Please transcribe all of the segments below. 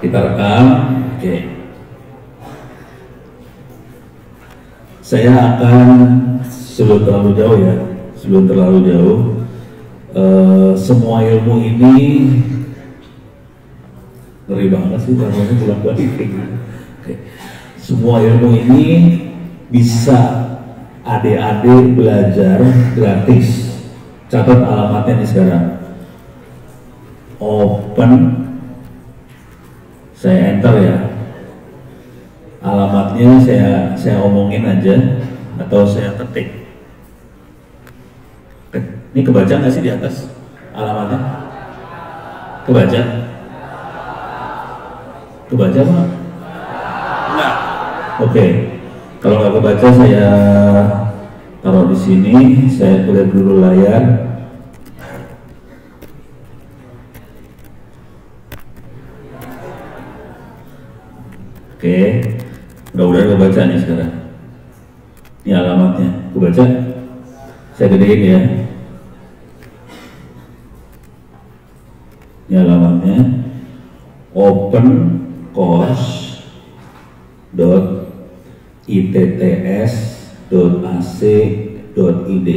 Kita rekam. Oke. Saya akan sebelum terlalu jauh ya, semua ilmu ini ngeri banget sih namanya bolak-balik. Oke. Semua ilmu ini bisa adik-adik belajar gratis. Catat alamatnya nih sekarang. Open, saya enter ya. Alamatnya saya omongin aja atau saya ketik. Ini kebaca nggak sih di atas alamatnya? Kebaca? Kebaca nggak? Enggak. Oke. Kalau nggak kebaca saya taruh di sini. Saya lihat dulu layar. Oke. Mudah-mudahan kebaca nih sekarang. Ini alamatnya. Kebaca? Saya gedein ya. Ini alamatnya opencourse.itts.ac.id.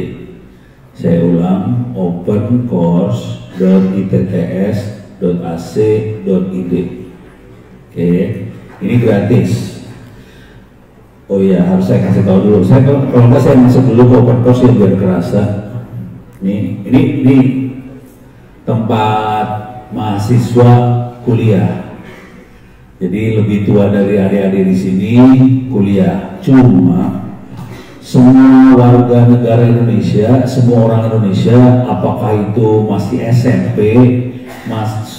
Saya ulang, opencourse.itts.ac.id. Oke, ini gratis. Oh iya, harus saya kasih tahu dulu. Saya kalau nggak saya masuk dulu ke open course ya biar kerasa. Ini tempat mahasiswa kuliah. Jadi lebih tua dari adik-adik di sini kuliah. Cuma semua warga negara Indonesia, semua orang Indonesia, apakah itu masih SMP,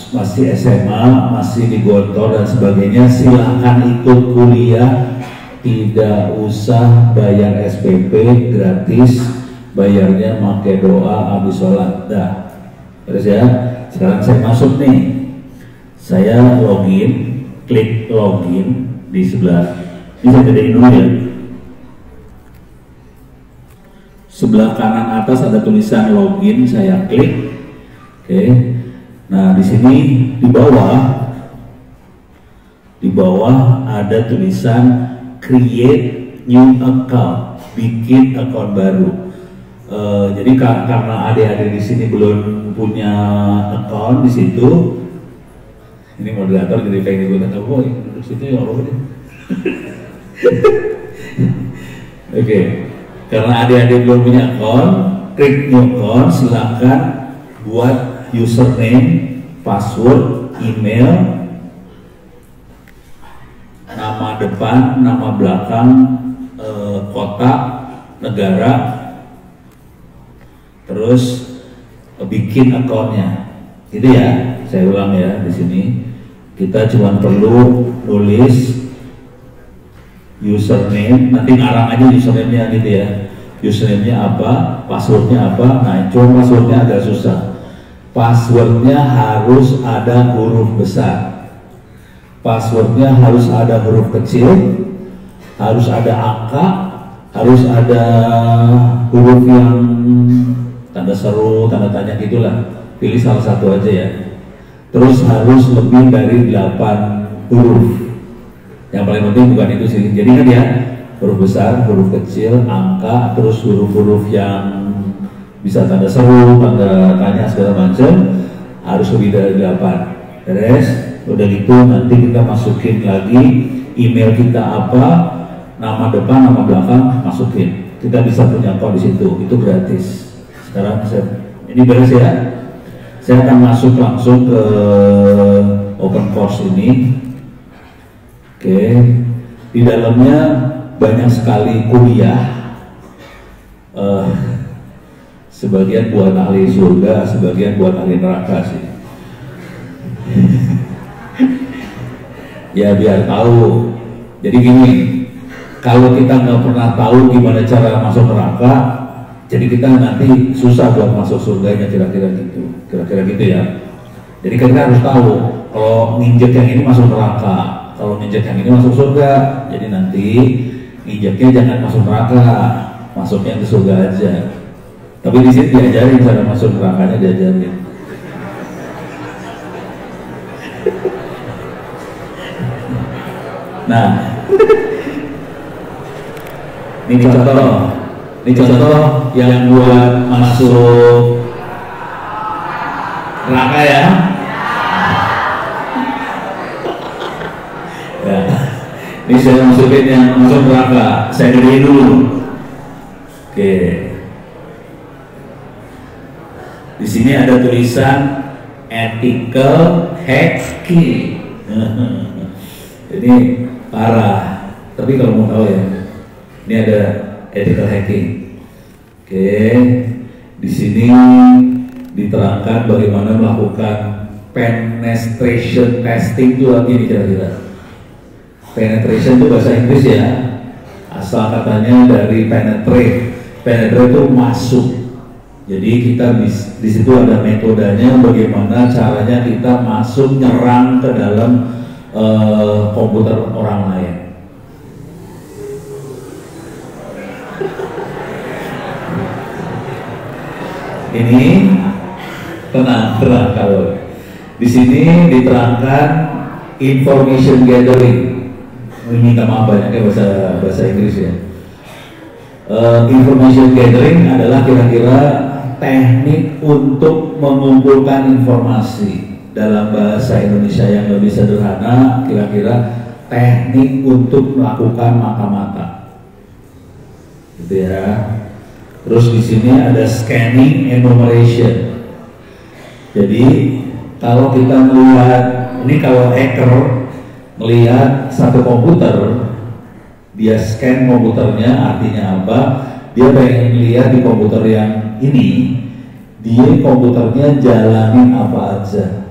masih SMA, masih di Gontor dan sebagainya, silahkan ikut kuliah. Tidak usah bayar SPP, gratis. Bayarnya pakai doa habis sholat. Dah, terus ya. Sekarang saya masuk nih. Saya login, klik login di sebelah. Ini saya gedein dulu ya. Sebelah kanan atas ada tulisan login, saya klik. Oke. Nah, di sini di bawah ada tulisan create new account, bikin akun baru. Jadi karena adik-adik di sini belum punya account di situ, ini moderator jadi pengen gue kata, oh duduk situ ya Allah. Oke, karena adik-adik belum punya account, klik new account, silahkan buat username, password, email, nama depan, nama belakang, kota, negara, terus bikin akunnya. Gitu ya. Saya ulang ya di sini. Kita cuma perlu nulis username, nanti ngarang aja username-nya gitu ya. Username-nya apa, passwordnya apa. Nah, cuma passwordnya agak susah. Passwordnya harus ada huruf besar. Passwordnya harus ada huruf kecil, harus ada angka, harus ada huruf yang tanda seru, tanda tanya gitulah. Pilih salah satu aja ya. Terus harus lebih dari 8 huruf. Yang paling penting bukan itu sih. Jadi kan ya, huruf besar, huruf kecil, angka, terus huruf-huruf yang bisa tanda seru, tanda tanya segala macam, harus lebih dari 8. Terus udah gitu nanti kita masukin lagi email kita apa, nama depan, nama belakang, masukin. Kita bisa punya akun di situ, itu gratis. Sekarang ini beres ya. Saya akan masuk langsung ke open course ini. Oke, di dalamnya banyak sekali kuliah. Sebagian buat ahli surga, sebagian buat ahli neraka sih. Ya biar tahu. Jadi gini, kalau kita nggak pernah tahu gimana cara masuk neraka, jadi kita nanti susah buat masuk surganya, kira-kira gitu ya. Jadi kita harus tahu kalau nginjek yang ini masuk neraka, kalau nginjek yang ini masuk surga. Jadi nanti nginjeknya jangan masuk neraka, masuknya ke surga aja. Tapi di sini diajarin cara masuk nerakanya, diajarin. Nah, ini contoh yang buat masuk neraka ya. Ya. Ini saya masukin yang masuk neraka, saya gedein dulu. Oke. Di sini ada tulisan ethical hacking. Ini parah. Tapi kalau mau tahu ya, ini ada ethical hacking. Oke. Di sini diterangkan bagaimana melakukan penetration testing itu lagi kira-kira. Penetration itu bahasa Inggris ya, asal katanya dari penetrate. Penetrate itu masuk. Jadi kita di situ ada metodenya bagaimana caranya kita masuk nyerang ke dalam komputer orang lain. Ini tenang kalau di sini diterangkan information gathering. Minta maaf banyaknya bahasa Inggris ya. Information gathering adalah kira-kira teknik untuk mengumpulkan informasi. Dalam bahasa Indonesia yang lebih sederhana, kira-kira teknik untuk melakukan mata-mata, gitu ya. Terus di sini ada scanning enumeration. Jadi kalau kita melihat ini, kalau hacker melihat satu komputer, dia scan komputernya, artinya apa? Dia pengen lihat di komputer yang ini, dia komputernya jalanin apa aja.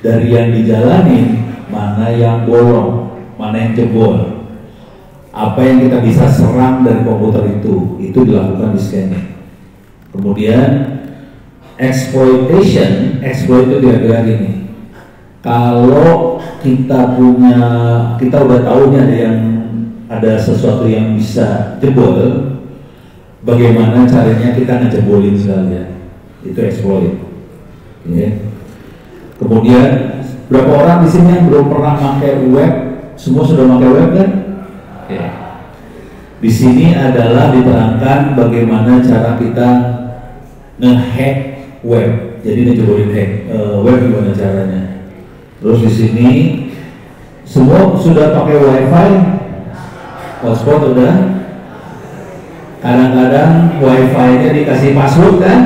Dari yang dijalanin, mana yang bolong, mana yang jebol, apa yang kita bisa serang dari komputer itu dilakukan di scanning. Kemudian exploitation, exploit itu kira-kira gini. Kalau kita udah tahu nih ada sesuatu yang bisa jebol, bagaimana caranya kita ngejebolin sekalian, itu exploit. Okay. Kemudian berapa orang di sini yang belum pernah pakai web? Semua sudah pakai web kan? Okay. Di sini adalah diterangkan bagaimana cara kita nge-hack web. Jadi ngejebolin web gimana caranya. Terus di sini semua sudah pakai wifi, hotspot udah. Kadang-kadang wifi-nya dikasih password kan?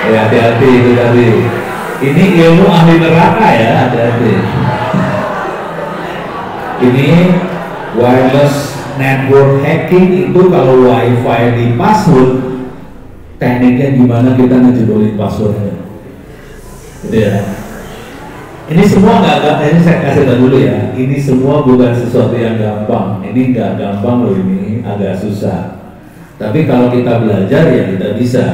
Ya, hati-hati itu tadi. Ini ilmu ahli neraka ya, hati-hati. Ini wireless network hacking itu kalau wifi di password, tekniknya gimana kita ngejebolin passwordnya, gitu ya. Ini semua ini saya kasih tahu dulu ya. Ini semua bukan sesuatu yang gampang. Ini nggak gampang loh, ini agak susah. Tapi kalau kita belajar ya kita bisa.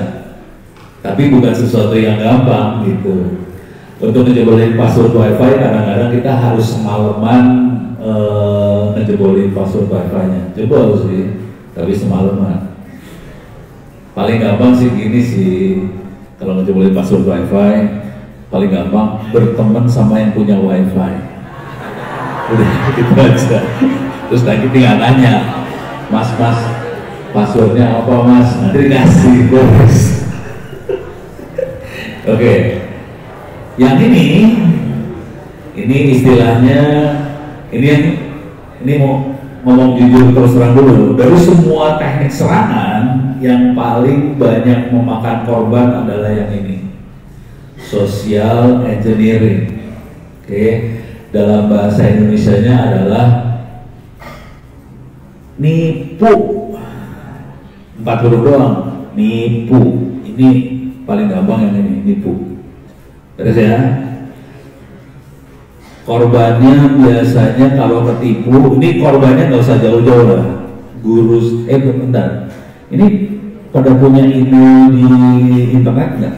Tapi bukan sesuatu yang gampang gitu. Untuk ngejebolin password wifi kadang-kadang kita harus semalaman ngejebolin password wifi-nya. Jebol sih, tapi semalaman. Paling gampang sih gini sih, kalau ngejebolin password wifi paling gampang berteman sama yang punya wifi. Udah gitu aja. Terus nanti tinggal nanya, mas passwordnya apa mas? Nanti dikasih terus. Oke. Yang ini istilahnya ini mau ngomong jujur terus terang dulu. Dari semua teknik serangan yang paling banyak memakan korban adalah yang ini, social engineering. Oke, dalam bahasa Indonesianya adalah nipu. 4 huruf doang, nipu. Ini paling gampang yang ini, nipu. Terus ya, korbannya biasanya kalau ketipu, ini korbannya nggak usah jauh-jauh lah. Bentar, ini pada punya email di internet nggak?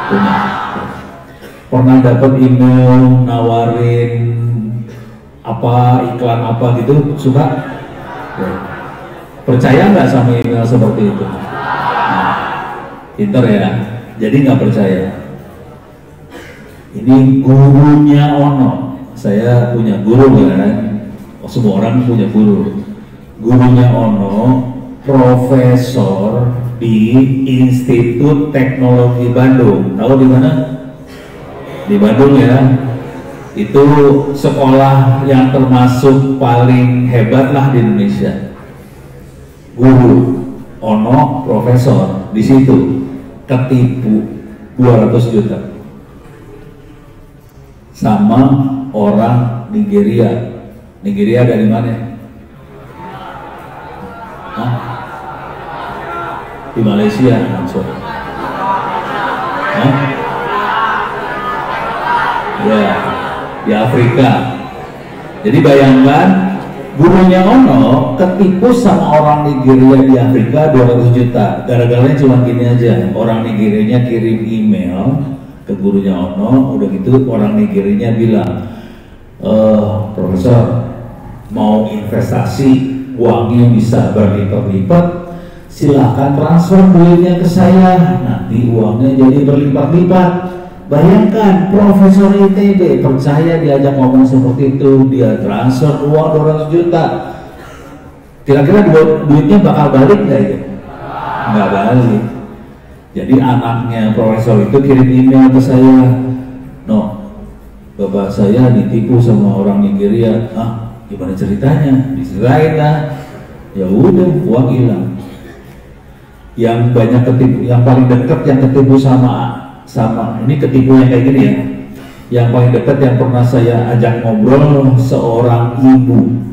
Punya. Pernah dapat email nawarin apa, iklan apa gitu, suka? Ya. Percaya nggak sama email seperti itu? Nah, pinter ya. Jadi nggak percaya. Ini gurunya Ono. Saya punya guru kan. Semua orang punya guru. Gurunya Ono profesor di Institut Teknologi Bandung. Tahu di mana? Di Bandung ya. Itu sekolah yang termasuk paling hebat lah di Indonesia. Guru Ono profesor di situ ketipu 200 juta sama orang Nigeria. Nigeria dari mana? Hah? Di Malaysia langsung. Hah? Ya, di Afrika. Jadi bayangkan gurunya Ono ketipu sama orang Nigeria di Afrika 200 juta. Gara-garanya cuma gini aja, orang Nigerianya kirim email ke gurunya Ono, udah gitu orang Nigerianya bilang, Profesor, mau investasi uangnya bisa berlipat-lipat, silahkan transfer duitnya ke saya, nanti uangnya jadi berlipat-lipat. Bayangkan Profesor ITB percaya diajak ngomong seperti itu, dia transfer uang 200 juta. Kira-kira duitnya bakal balik nggak ya? Nggak balik. Jadi anaknya profesor itu kirim email ke saya, no, bapak saya ditipu sama orang Nigeria. Ah, gimana ceritanya? Diserahin lah. Ya udah, uang hilang. Yang banyak ketipu, yang paling dekat yang ketipu sama ini ketipunya kayak gini ya. Yang paling dekat yang pernah saya ajak ngobrol seorang ibu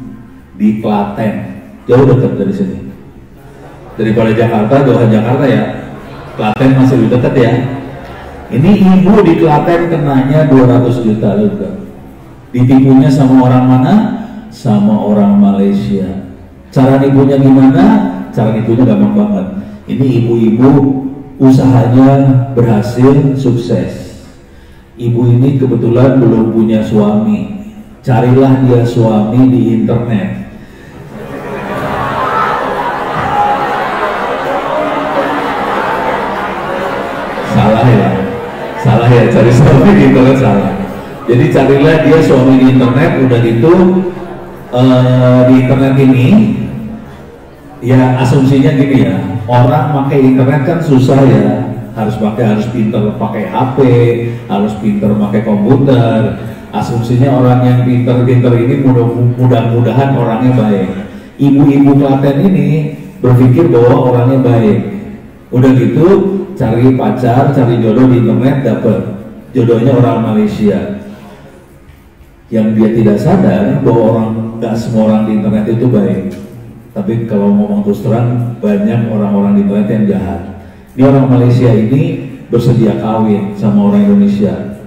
di Klaten, jauh dekat dari sini. Daripada Jakarta, jauhan Jakarta ya. Klaten masih lebih dekat ya. Ini ibu di Klaten kenanya 200 juta juga. Ditipunya sama orang mana? Sama orang Malaysia. Cara nipunya gimana? Cara nipunya gampang banget. Ini ibu-ibu usahanya berhasil, sukses. Ibu ini kebetulan belum punya suami. Carilah dia suami di internet. Salah ya, cari suami di internet salah. Jadi carilah dia suami di internet, udah gitu di internet ini ya asumsinya gini ya, orang pakai internet kan susah ya, harus pinter pakai HP, harus pinter pakai komputer. Asumsinya orang yang pinter ini mudah-mudahan orangnya baik. Ibu-ibu Klaten ini berpikir bahwa orangnya baik. Udah gitu cari pacar, cari jodoh di internet, dapet jodohnya orang Malaysia. Yang dia tidak sadar bahwa nggak semua orang di internet itu baik. Tapi kalau ngomong terus terang, banyak orang-orang di internet yang jahat. Ini orang Malaysia ini bersedia kawin sama orang Indonesia.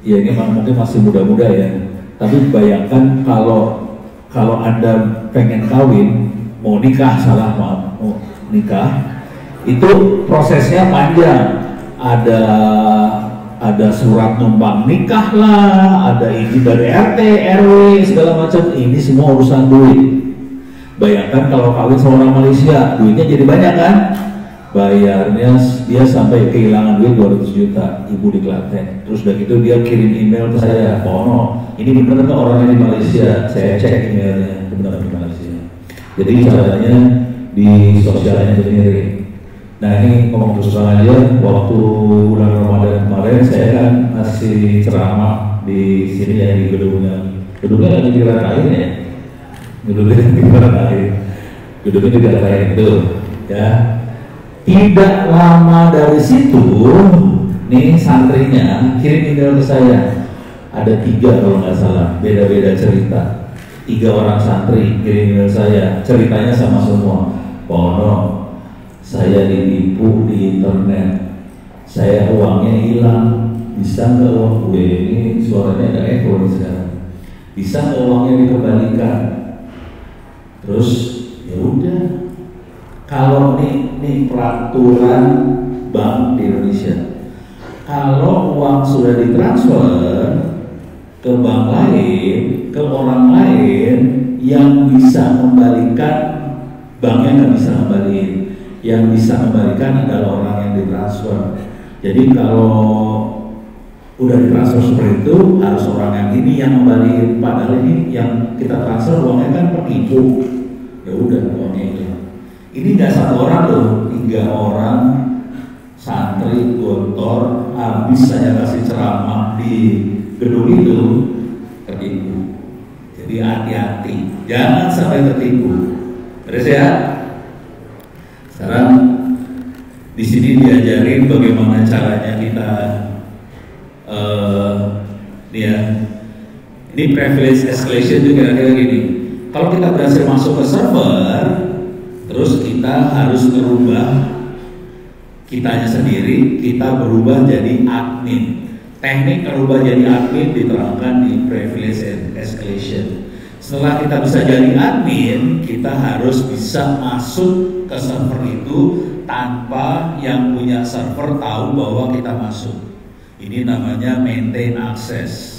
Ya ini mungkin masih muda-muda ya. Tapi bayangkan kalau Anda pengen kawin, mau nikah, mau nikah, itu prosesnya panjang. Ada surat numpang nikah lah, ada izin dari RT, RW, segala macam. Ini semua urusan duit. Bayangkan kalau kawin sama orang Malaysia, duitnya jadi banyak kan? Bayarnya dia sampai kehilangan duit 200 juta, ibu di Klaten. Terus udah gitu dia kirim email ke saya, Ono, ini bener nggak orangnya di Malaysia? Saya cek emailnya, bener di Malaysia. Jadi caranya di sosial engineering. Nah ini ngomong terus terang aja, waktu bulan Ramadan kemarin saya kan ngasih ceramah di sini ya, di gedungnya lagi di Ratain ya. Gedungnya di Ratain itu ya. Tidak lama dari situ nih santrinya kirim email ke saya, ada 3 kalau nggak salah, beda-beda cerita. 3 orang santri kirim email saya, ceritanya sama semua. Ono, saya ditipu di internet, saya uangnya hilang, bisa nggak uang gue ini, suaranya ada echo nih sekarang, bisa nggak uangnya dikembalikan? Terus ya udah, kalau nih peraturan bank di Indonesia, kalau uang sudah ditransfer ke bank lain, ke orang lain yang bisa membalikan banknya nggak bisa kembaliin. Yang bisa kembalikan adalah orang yang ditransfer. Jadi kalau udah ditransfer seperti itu, harus orang yang ini yang kembaliin. Padahal ini yang kita transfer uangnya kan penipu. Ya udah uangnya itu. Ini nggak satu orang loh, 3 orang santri gontor habis saya kasih ceramah di gedung itu tertipu. Jadi hati-hati, jangan sampai tertipu. Terus ya. Sekarang di sini diajarin bagaimana caranya kita ini privilege escalation itu kira-kira gini. Kalau kita berhasil masuk ke server, terus kita harus merubah kitanya sendiri, kita berubah jadi admin. Teknik merubah jadi admin diterangkan di privilege escalation. Setelah kita bisa jadi admin, kita harus bisa masuk ke server itu tanpa yang punya server tahu bahwa kita masuk. Ini namanya maintain access.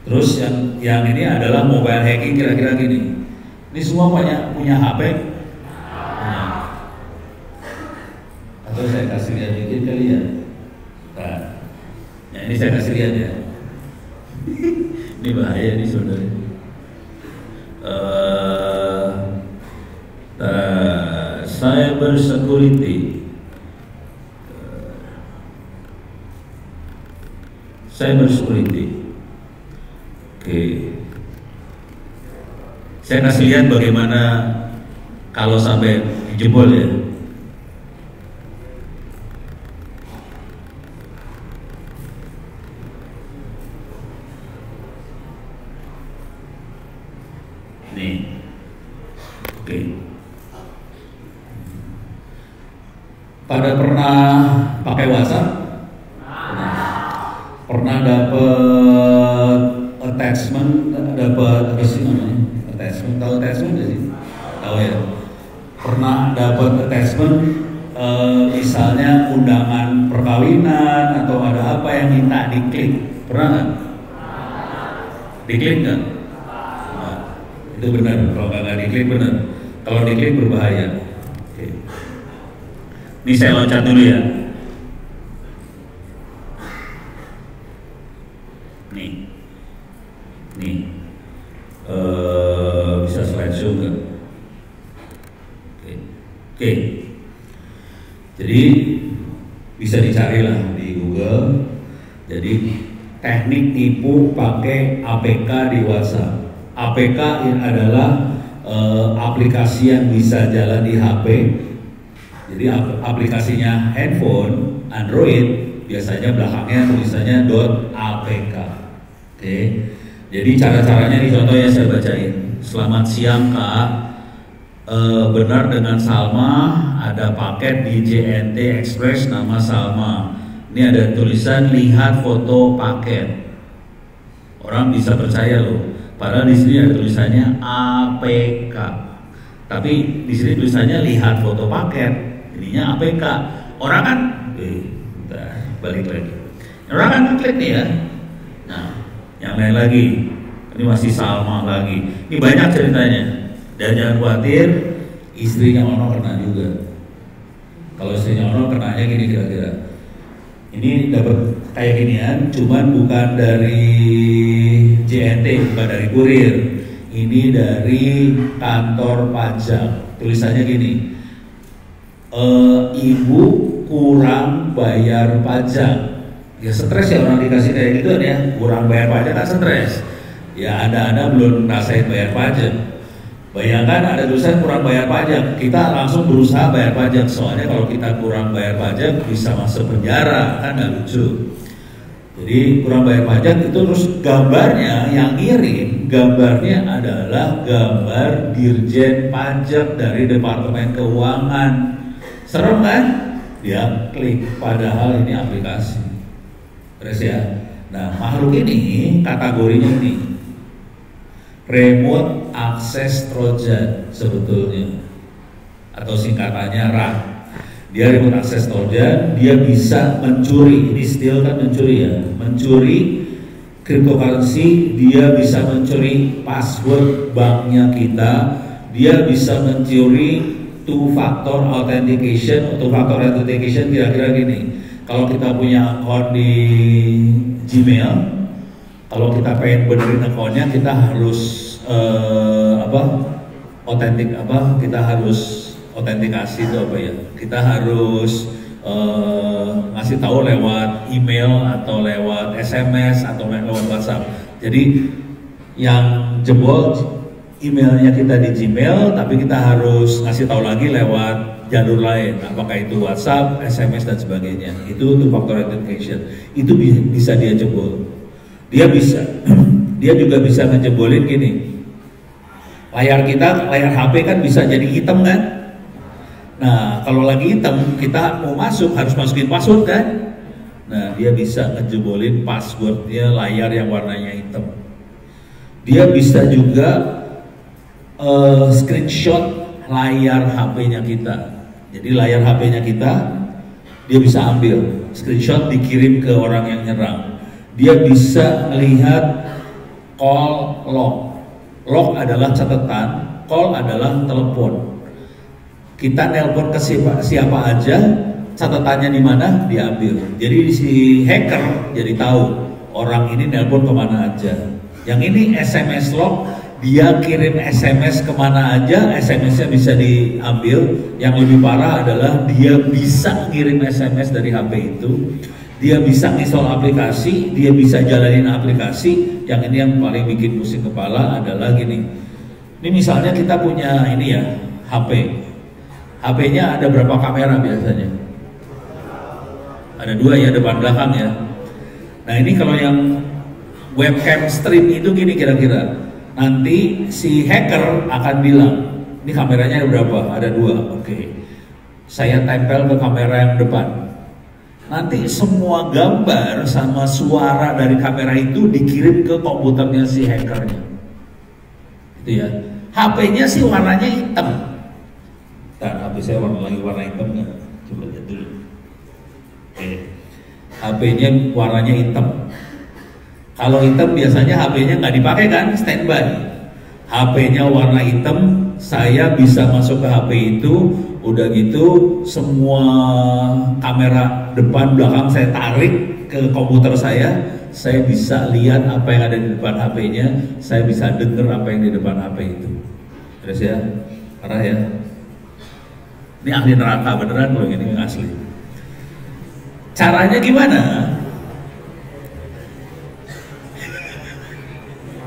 Terus yang ini adalah mobile hacking, kira-kira gini. Ini semua punya HP? Atau saya kasih lihat dikit kali ya. Nah, ini saya kasih lihat ya. Ini bahaya nih sebenarnya. Cyber security. Cyber security. Oke. Saya kasih lihat bagaimana kalau sampai jebol ya. Nih. Oke. Pada pernah pakai WhatsApp? Pernah dapat attachment, dapat apa sih namanya? Attachment, tahu attachment nggak sih? Tahu ya. Pernah dapat attachment, misalnya undangan perkawinan atau ada apa yang minta diklik, pernah nggak? Diklik nggak? Nah, itu benar. Kalau nggak diklik benar. Kalau diklik berbahaya. Oke. Ini saya loncat dulu ya. Nih, bisa slideshow nggak? Oke. Jadi bisa dicari lah di Google. Jadi teknik tipu pakai APK di WhatsApp. APK adalah aplikasi yang bisa jalan di HP. Jadi aplikasinya handphone Android biasanya belakangnya tulisannya .apk. Oke. Jadi cara-caranya nih contohnya saya bacain. Selamat siang Kak. Benar dengan Salma, ada paket di JNT Express nama Salma. Ini ada tulisan lihat foto paket. Orang bisa percaya loh. Padahal di sini ada tulisannya APK. Tapi di sini tulisannya lihat foto paket. Ininya APK. Orang kan, balik lagi. Orang kan klik nih ya. Nah, yang lain lagi. Ini masih Salma lagi. Ini banyak ceritanya. Dan jangan khawatir, istrinya Ono kena juga. Kalau istrinya Ono kenanya gini kira-kira. Ini dapat kayak ginian, cuman bukan dari JNT, bukan dari kurir. Ini dari kantor pajak. Tulisannya gini, ibu kurang bayar pajak. Ya stres ya orang dikasih kayak gitu ya, kurang bayar pajak kan stres. Ya anda belum ngerasain bayar pajak. Bayangkan ada tulisan kurang bayar pajak, kita langsung berusaha bayar pajak. Soalnya kalau kita kurang bayar pajak bisa masuk penjara, kan nggak lucu. Jadi kurang bayar pajak itu terus gambarnya yang ngirim, gambarnya adalah gambar Dirjen Pajak dari Departemen Keuangan. Serem kan? Dia klik, padahal ini aplikasi. Terus ya, nah makhluk ini kategorinya ini remote access trojan sebetulnya, atau singkatannya RAT. Dia remote access trojan, dia bisa mencuri, ini still kan mencuri ya, mencuri cryptocurrency, dia bisa mencuri password banknya kita, dia bisa mencuri two factor authentication. Two factor authentication kira-kira gini, kalau kita punya akun di Gmail, kalau kita pengen benerin akunnya kita harus kita harus autentikasi itu apa ya? Kita harus ngasih tahu lewat email atau lewat SMS atau lewat WhatsApp. Jadi yang jebol emailnya kita di Gmail, tapi kita harus ngasih tahu lagi lewat jalur lain, apakah itu WhatsApp, SMS dan sebagainya. Itu two factor authentication. Itu bisa dia jebol. Dia juga bisa ngejebolin gini. Layar HP kan bisa jadi hitam kan? Nah, kalau lagi hitam, kita mau masuk harus masukin password kan? Nah, dia bisa ngejebolin passwordnya layar yang warnanya hitam. Dia bisa juga screenshot layar HP-nya kita. Jadi layar HP-nya kita, dia bisa ambil screenshot, dikirim ke orang yang nyerang. Dia bisa melihat call log. Log adalah catatan, call adalah telepon. Kita nelpon ke siapa aja, catatannya di mana diambil. Jadi si hacker jadi tahu orang ini nelpon kemana aja. Yang ini SMS log, dia kirim SMS kemana aja, SMS-nya bisa diambil. Yang lebih parah adalah dia bisa kirim SMS dari HP itu. Dia bisa install aplikasi, dia bisa jalanin aplikasi. Yang ini yang paling bikin pusing kepala adalah gini. Ini misalnya kita punya ini ya, HP. HP-nya ada berapa kamera biasanya? Ada 2 ya, depan belakang ya. Nah ini kalau yang webcam stream itu gini kira-kira. Nanti si hacker akan bilang, ini kameranya ada berapa? Ada 2, oke. Saya tempel ke kamera yang depan. Nanti semua gambar sama suara dari kamera itu dikirim ke komputernya si hackernya. Itu ya. HP-nya sih warnanya hitam. Nah, HP saya warna hitam nggak? Coba lihat dulu. Oke. HP-nya warnanya hitam. Kalau hitam biasanya HP-nya nggak dipakai kan, standby. HP-nya warna hitam, saya bisa masuk ke HP itu, udah gitu semua kamera depan belakang saya tarik ke komputer saya bisa lihat apa yang ada di depan HP-nya, saya bisa dengar apa yang di depan HP itu. Terus ya, parah ya. Ini ahli neraka beneran loh, ini asli. Caranya gimana?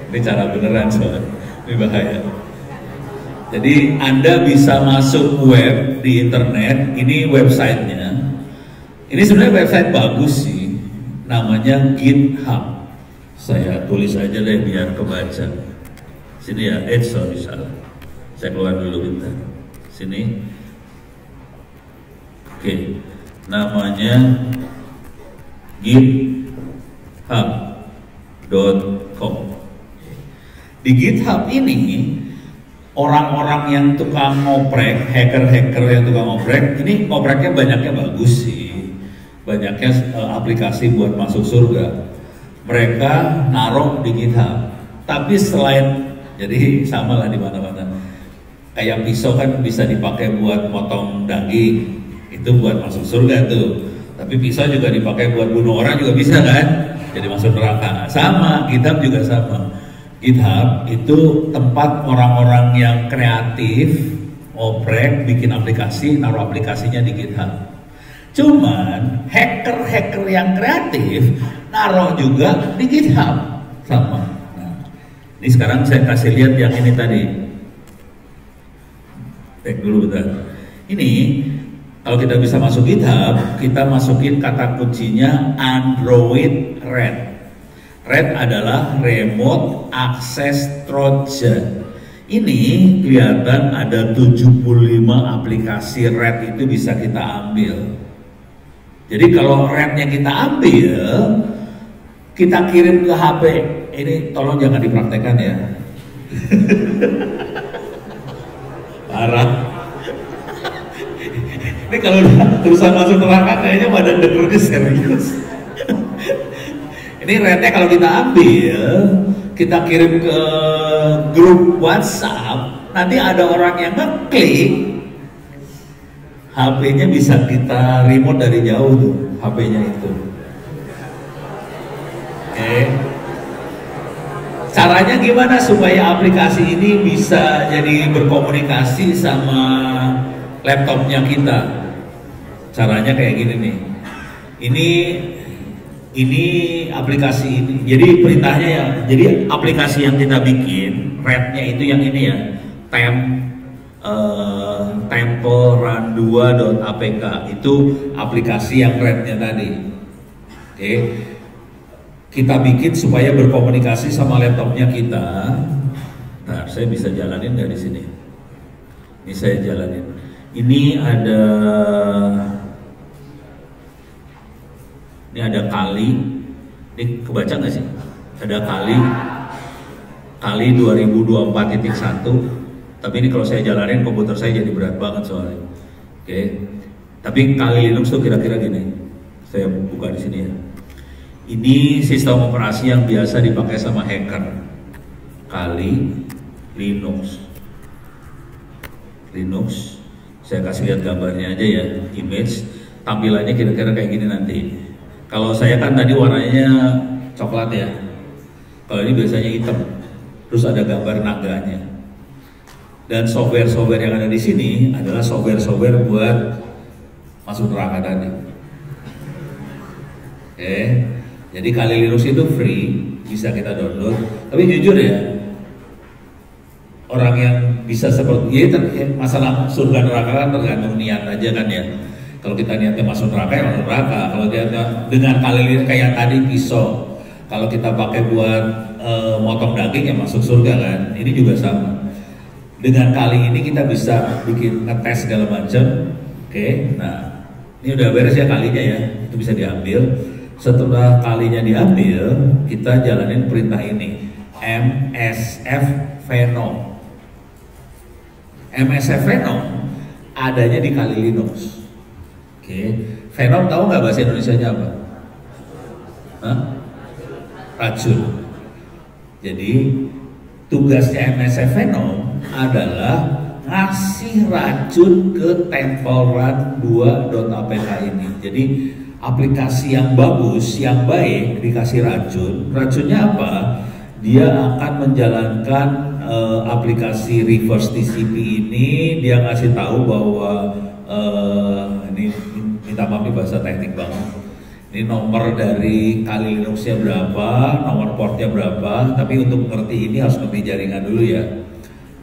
Ini cara beneran soalnya, ini bahaya. Jadi Anda bisa masuk web di internet, ini websitenya. Ini sebenarnya website bagus sih, namanya GitHub. Saya tulis aja deh biar kebaca. Sini ya, sorry salah. Saya keluar dulu bentar. Sini. Oke, namanya github.com. Di GitHub ini orang-orang yang tukang ngoprek, hacker-hacker yang tukang ngoprek, ini ngopreknya banyaknya bagus sih, banyaknya aplikasi buat masuk surga. Mereka naruh di GitHub. Tapi selain, jadi sama lah di mana-mana. Kayak pisau kan bisa dipakai buat potong daging, itu buat masuk surga tuh. Tapi pisau juga dipakai buat bunuh orang juga bisa kan? Jadi masuk neraka. Sama, GitHub juga sama. GitHub itu tempat orang-orang yang kreatif, ngoprek, bikin aplikasi, naruh aplikasinya di GitHub. Cuman hacker-hacker yang kreatif naruh juga di GitHub sama. Nah, ini sekarang saya kasih lihat yang ini tadi. Cek dulu bentar. Ini kalau kita bisa masuk GitHub, kita masukin kata kuncinya Android Red. Red adalah Remote Access Trojan. Ini kelihatan ada 75 aplikasi Red itu bisa kita ambil. Jadi kalau Rednya kita ambil, kita kirim ke HP. Ini tolong jangan dipraktekkan ya. Parah. Ini kalau urusan masuk neraka kayaknya badan dengernya serius. Ini rednya kalau kita ambil, kita kirim ke grup WhatsApp, nanti ada orang yang ngeklik, HP-nya bisa kita remote dari jauh tuh, HP-nya itu. Oke. Caranya gimana supaya aplikasi ini bisa jadi berkomunikasi sama laptopnya kita? Caranya kayak gini nih. Ini aplikasi ini. Jadi perintahnya ya. Jadi aplikasi yang kita bikin, red-nya itu yang ini ya. Temple-run2.apk itu aplikasi yang red-nya tadi. Oke. Kita bikin supaya berkomunikasi sama laptopnya kita. Nah, saya bisa jalanin nggak di sini? Ini saya jalanin. Ini ada kali. Ini kebaca nggak sih? Ada kali 2024.1. Tapi ini kalau saya jalanin komputer saya jadi berat banget soalnya. Oke. Tapi kali Linux tuh kira-kira gini. Saya buka di sini ya. Ini sistem operasi yang biasa dipakai sama hacker. Kali Linux. Saya kasih lihat gambarnya aja ya, image. Tampilannya kira-kira kayak gini nanti. Kalau saya kan tadi warnanya coklat ya. Kalau ini biasanya hitam. Terus ada gambar naganya. Dan software-software yang ada di sini adalah software-software buat masuk neraka tadi. Oke. Jadi Kali Linux itu free, bisa kita download. Tapi jujur ya, orang yang bisa seperti masalah surga neraka kan tergantung niat aja kan ya. Kalau kita niatnya masuk neraka ya masuk neraka. Kalau dia dengan Kali Linux kayak tadi pisau, kalau kita pakai buat motong daging ya masuk surga kan. Ini juga sama. Dengan kali ini kita bisa bikin ngetes segala macam. Oke, nah ini udah beres ya kalinya ya, itu bisa diambil. Setelah kalinya diambil, kita jalanin perintah ini, msf venom. msf venom adanya di Kali Linux. Oke, venom tahu nggak bahasa Indonesianya apa? Hah? Racun. Jadi tugasnya msf venom adalah ngasih racun ke temple-run2.apk ini. Jadi aplikasi yang bagus, yang baik dikasih racun. Racunnya apa? Dia akan menjalankan aplikasi reverse TCP ini. Dia ngasih tahu bahwa ini minta maaf bahasa teknik banget. Ini nomor dari Kali Linuxnya berapa, nomor portnya berapa. Tapi untuk ngerti ini harus ngerti jaringan dulu ya.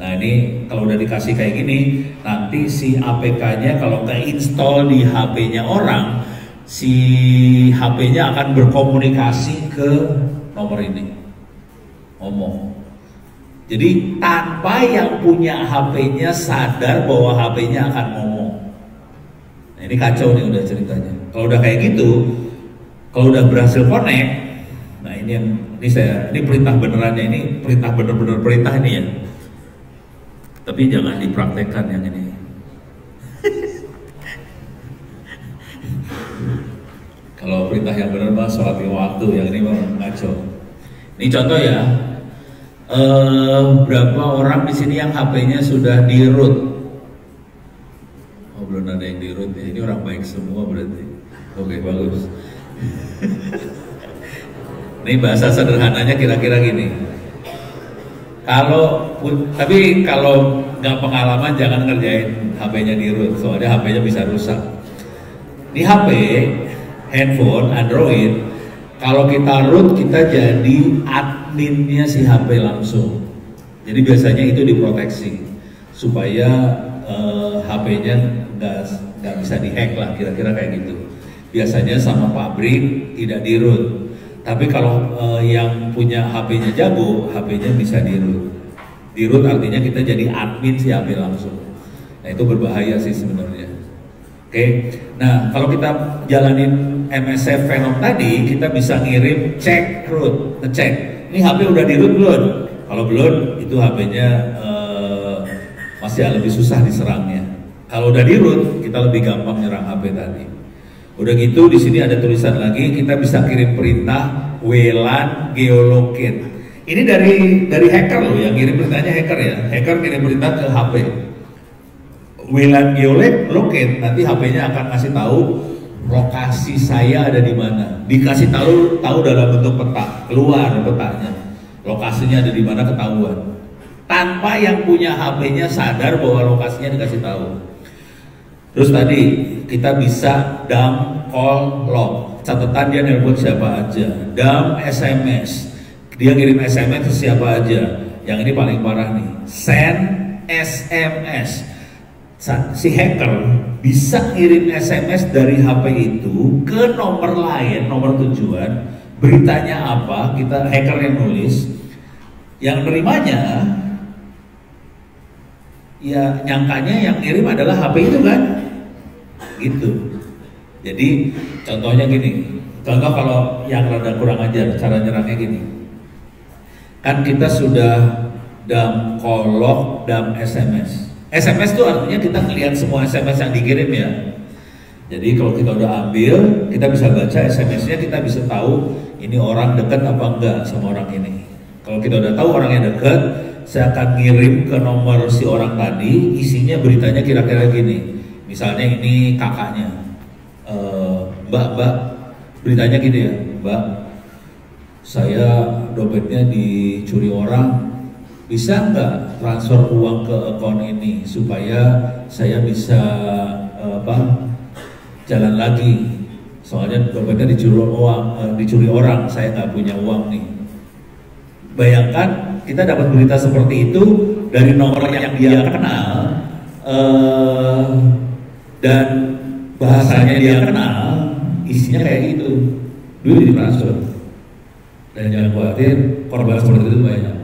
Nah ini kalau udah dikasih kayak gini, nanti si APK-nya kalau ke-install di HP-nya orang, si HP-nya akan berkomunikasi ke nomor ini, ngomong. Jadi tanpa yang punya HP-nya sadar bahwa HP-nya akan ngomong. Nah ini kacau nih udah ceritanya. Kalau udah kayak gitu, kalau udah berhasil connect, nah ini perintah benerannya, ini perintah bener-bener perintah ini ya. Tapi jangan dipraktekkan yang ini. Kalau perintah yang benar mah sholat lima waktu, yang ini mah ngaco. Ini contoh ya. Berapa orang di sini yang HP-nya sudah di root? Oh belum ada yang di root ya. Ini orang baik semua berarti. Oke bagus. Ini bahasa sederhananya kira-kira gini. Tapi kalau nggak pengalaman jangan ngerjain HP-nya di root, soalnya HP-nya bisa rusak. Di HP, handphone, Android, kalau kita root kita jadi adminnya si HP langsung. Jadi biasanya itu diproteksi supaya HP-nya nggak bisa dihack lah, kira-kira kayak gitu. Biasanya sama pabrik tidak di root. Tapi kalau yang punya HP-nya jago, HP-nya bisa di-root. Di-root artinya kita jadi admin si HP langsung. Nah itu berbahaya sih sebenarnya. Oke, nah kalau kita jalanin msf venom tadi, kita bisa ngirim cek root, ngecek. Ini HP udah di-root belum? Kalau belum, itu HP-nya masih lebih susah diserangnya. Kalau udah di-root, kita lebih gampang nyerang HP tadi. Udah gitu di sini ada tulisan lagi, kita bisa kirim perintah WLAN geolocate. Ini dari hacker loh, yang kirim beritanya hacker ya. Hacker kirim berita ke HP. WLAN geolocate, nanti HP-nya akan kasih tahu lokasi saya ada di mana. Dikasih tahu dalam bentuk peta, keluar petanya. Lokasinya ada di mana ketahuan. Tanpa yang punya HP-nya sadar bahwa lokasinya dikasih tahu. Terus tadi kita bisa dump, call, log. Catatan dia nelpon siapa aja. Dump SMS. Dia kirim SMS ke siapa aja. Yang ini paling parah nih. Send SMS. Si hacker bisa ngirim SMS dari HP itu ke nomor lain, nomor tujuan. Beritanya apa? Kita hacker yang nulis. Yang nerimanya ya nyangkanya yang ngirim adalah HP itu kan, gitu. Jadi contohnya gini, contoh kalau yang rada kurang ajar cara nyerangnya gini, kan kita sudah dump, call, log, dump SMS. SMS itu artinya kita ngelihat semua SMS yang dikirim ya. Jadi kalau kita udah ambil, kita bisa baca SMS-nya, kita bisa tahu ini orang dekat apa enggak sama orang ini. Kalau kita udah tahu orangnya dekat, saya akan ngirim ke nomor si orang tadi, isinya beritanya kira-kira gini. Misalnya ini kakaknya, Mbak, beritanya gini ya, Mbak, saya dompetnya dicuri orang, bisa nggak transfer uang ke akun ini supaya saya bisa jalan lagi, soalnya dompetnya dicuri orang, saya nggak punya uang nih. Bayangkan kita dapat berita seperti itu dari nomor yang dia kenal dan bahasanya dia kenal, isinya kayak gitu, duit ditransfer. Dan jangan khawatir, korban seperti itu banyak,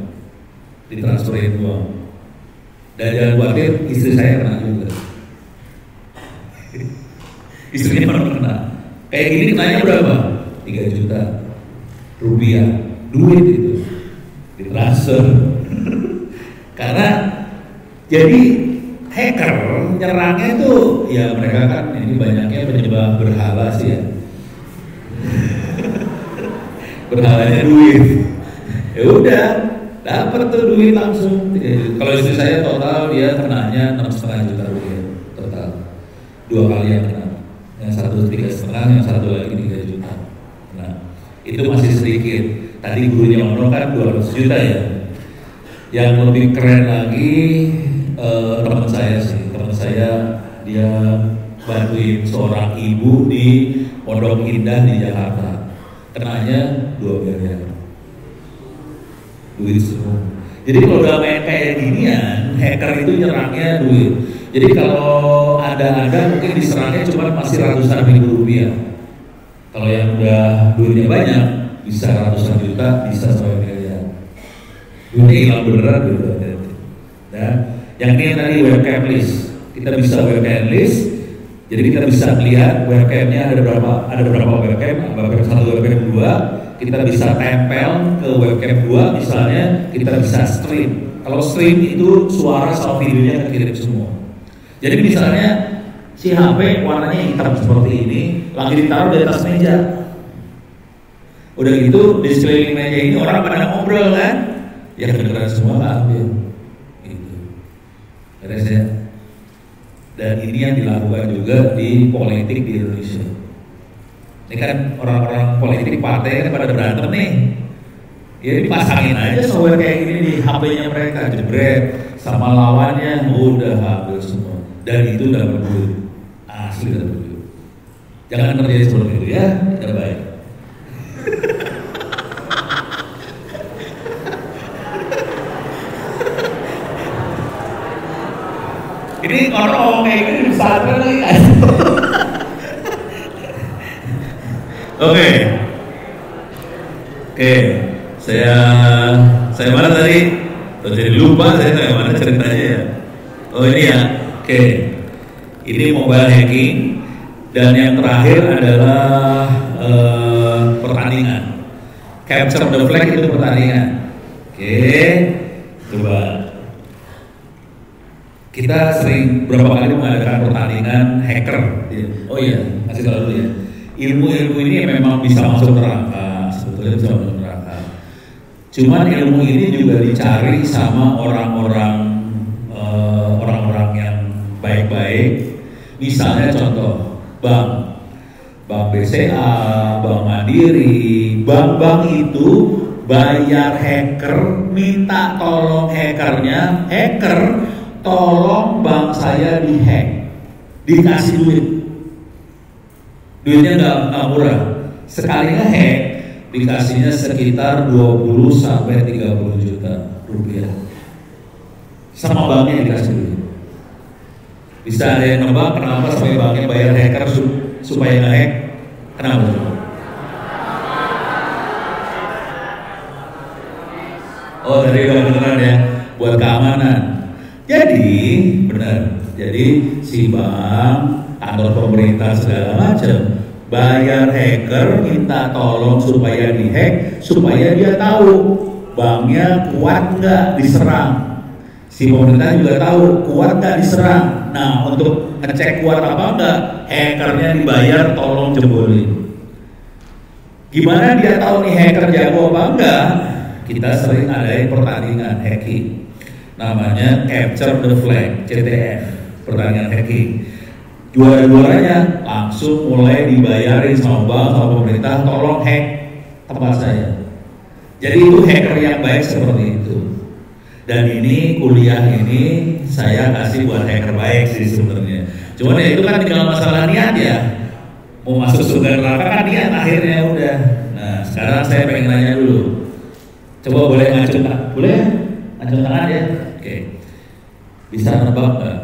ditransferin uang. Dan jangan khawatir, istri saya kena juga. Istrinya pernah kena. Kayak gini kenanya berapa? 3 juta rupiah, duit itu ditransfer. Karena jadi hacker nyerangnya itu ya mereka kan ini banyaknya penyembah berhala sih ya. Berhalanya duit. Ya udah, dapat tuh duit langsung. Kalau istri saya total dia kenanya 6,5 juta rupiah total. 2 kali yang kena. Yang satu 3,5, yang satu lagi 3 juta. Nah, itu masih sedikit. Tadi gurunya Ono kan 200 juta ya. Yang lebih keren lagi teman saya sih. Teman saya dia bantuin seorang ibu di Pondok Indah di Jakarta. Kenanya 2 miliar. Duit semua. Jadi kalau udah main kayak ginian, hacker itu nyerangnya duit. Jadi kalau ada mungkin diserangnya cuma masih ratusan ribu rupiah. Kalau yang udah duitnya banyak, bisa ratusan juta, bisa sampai miliar. Duitnya hilang beneran gitu. Nah, yang ini tadi webcam list. Kita bisa webcam list. Jadi kita bisa melihat webcamnya ada berapa webcam, webcam 1, webcam 2. Kita bisa tempel ke webcam 2, misalnya kita bisa stream. Kalau stream itu suara sama videonya kirim semua. Jadi misalnya si HP warnanya hitam seperti ini, lagi ditaruh di atas meja. Udah gitu di sekeliling meja ini orang pada ngobrol kan, ya kedengeran semua lah ambil. Gitu. Beres ya. Dan ini yang dilakukan juga di politik di Indonesia. Ini kan orang-orang politik partai kan pada berantem nih. Ya dipasangin aja software kayak gini di HP-nya mereka, jebret sama lawannya udah habis semua. Dan itu dapat duit, asli dapat duit. Jangan terjadi seperti itu ya, tidak baik. Ini orang kayak gini bisa lagi kan? Oke, saya mana tadi? Jadi lupa saya kayak mana ceritanya ya. Oh ini ya, oke. Ini mobile hacking dan yang terakhir adalah pertandingan. Capture the flag itu pertandingan. Oke, coba. Kita sering berapa kali mengadakan pertandingan hacker. Oh iya, kasih tahu dulu ya. Ilmu-ilmu ini memang bisa masuk neraka, sebetulnya bisa masuk neraka. Cuman ilmu ini juga dicari sama orang-orang yang baik-baik. Misalnya contoh, bank BCA, Bank Mandiri, bank-bank itu bayar hacker, minta tolong hackernya, hacker tolong bank saya dihack, dikasih duitnya nggak murah, sekali ngehack dikasihnya sekitar 20 sampai 30 juta rupiah, sama banknya dikasih duit. Bisa ada yang nebak kenapa sampai banknya bayar hacker supaya ngehack? Kenapa? Oh, tadi udah beneran ya, buat keamanan. Jadi benar. Jadi si bank, kantor pemerintah segala macam bayar hacker, minta tolong supaya dihack, supaya dia tahu banknya kuat nggak diserang. Si pemerintah juga tahu kuat nggak diserang. Nah, untuk ngecek kuat apa enggak, hackernya dibayar tolong jebolin. Gimana dia tahu nih hacker jago apa enggak? Kita sering adain pertandingan hacking, namanya Capture the Flag, CTF, pertandingan hacking. Juara-juaranya langsung mulai dibayarin sama bank, sama pemerintah, tolong hack tempat saya. Jadi itu hacker yang baik seperti itu. Dan ini kuliah ini saya kasih buat hacker baik sih sebenarnya. Cuman ya itu kan tinggal masalah niat ya. Mau masuk surga neraka kan niat akhirnya udah. Nah sekarang saya pengen nanya dulu. Coba boleh ngacung tangan? Boleh? Ngacung tangan ya? Oke. Bisa nebak nggak?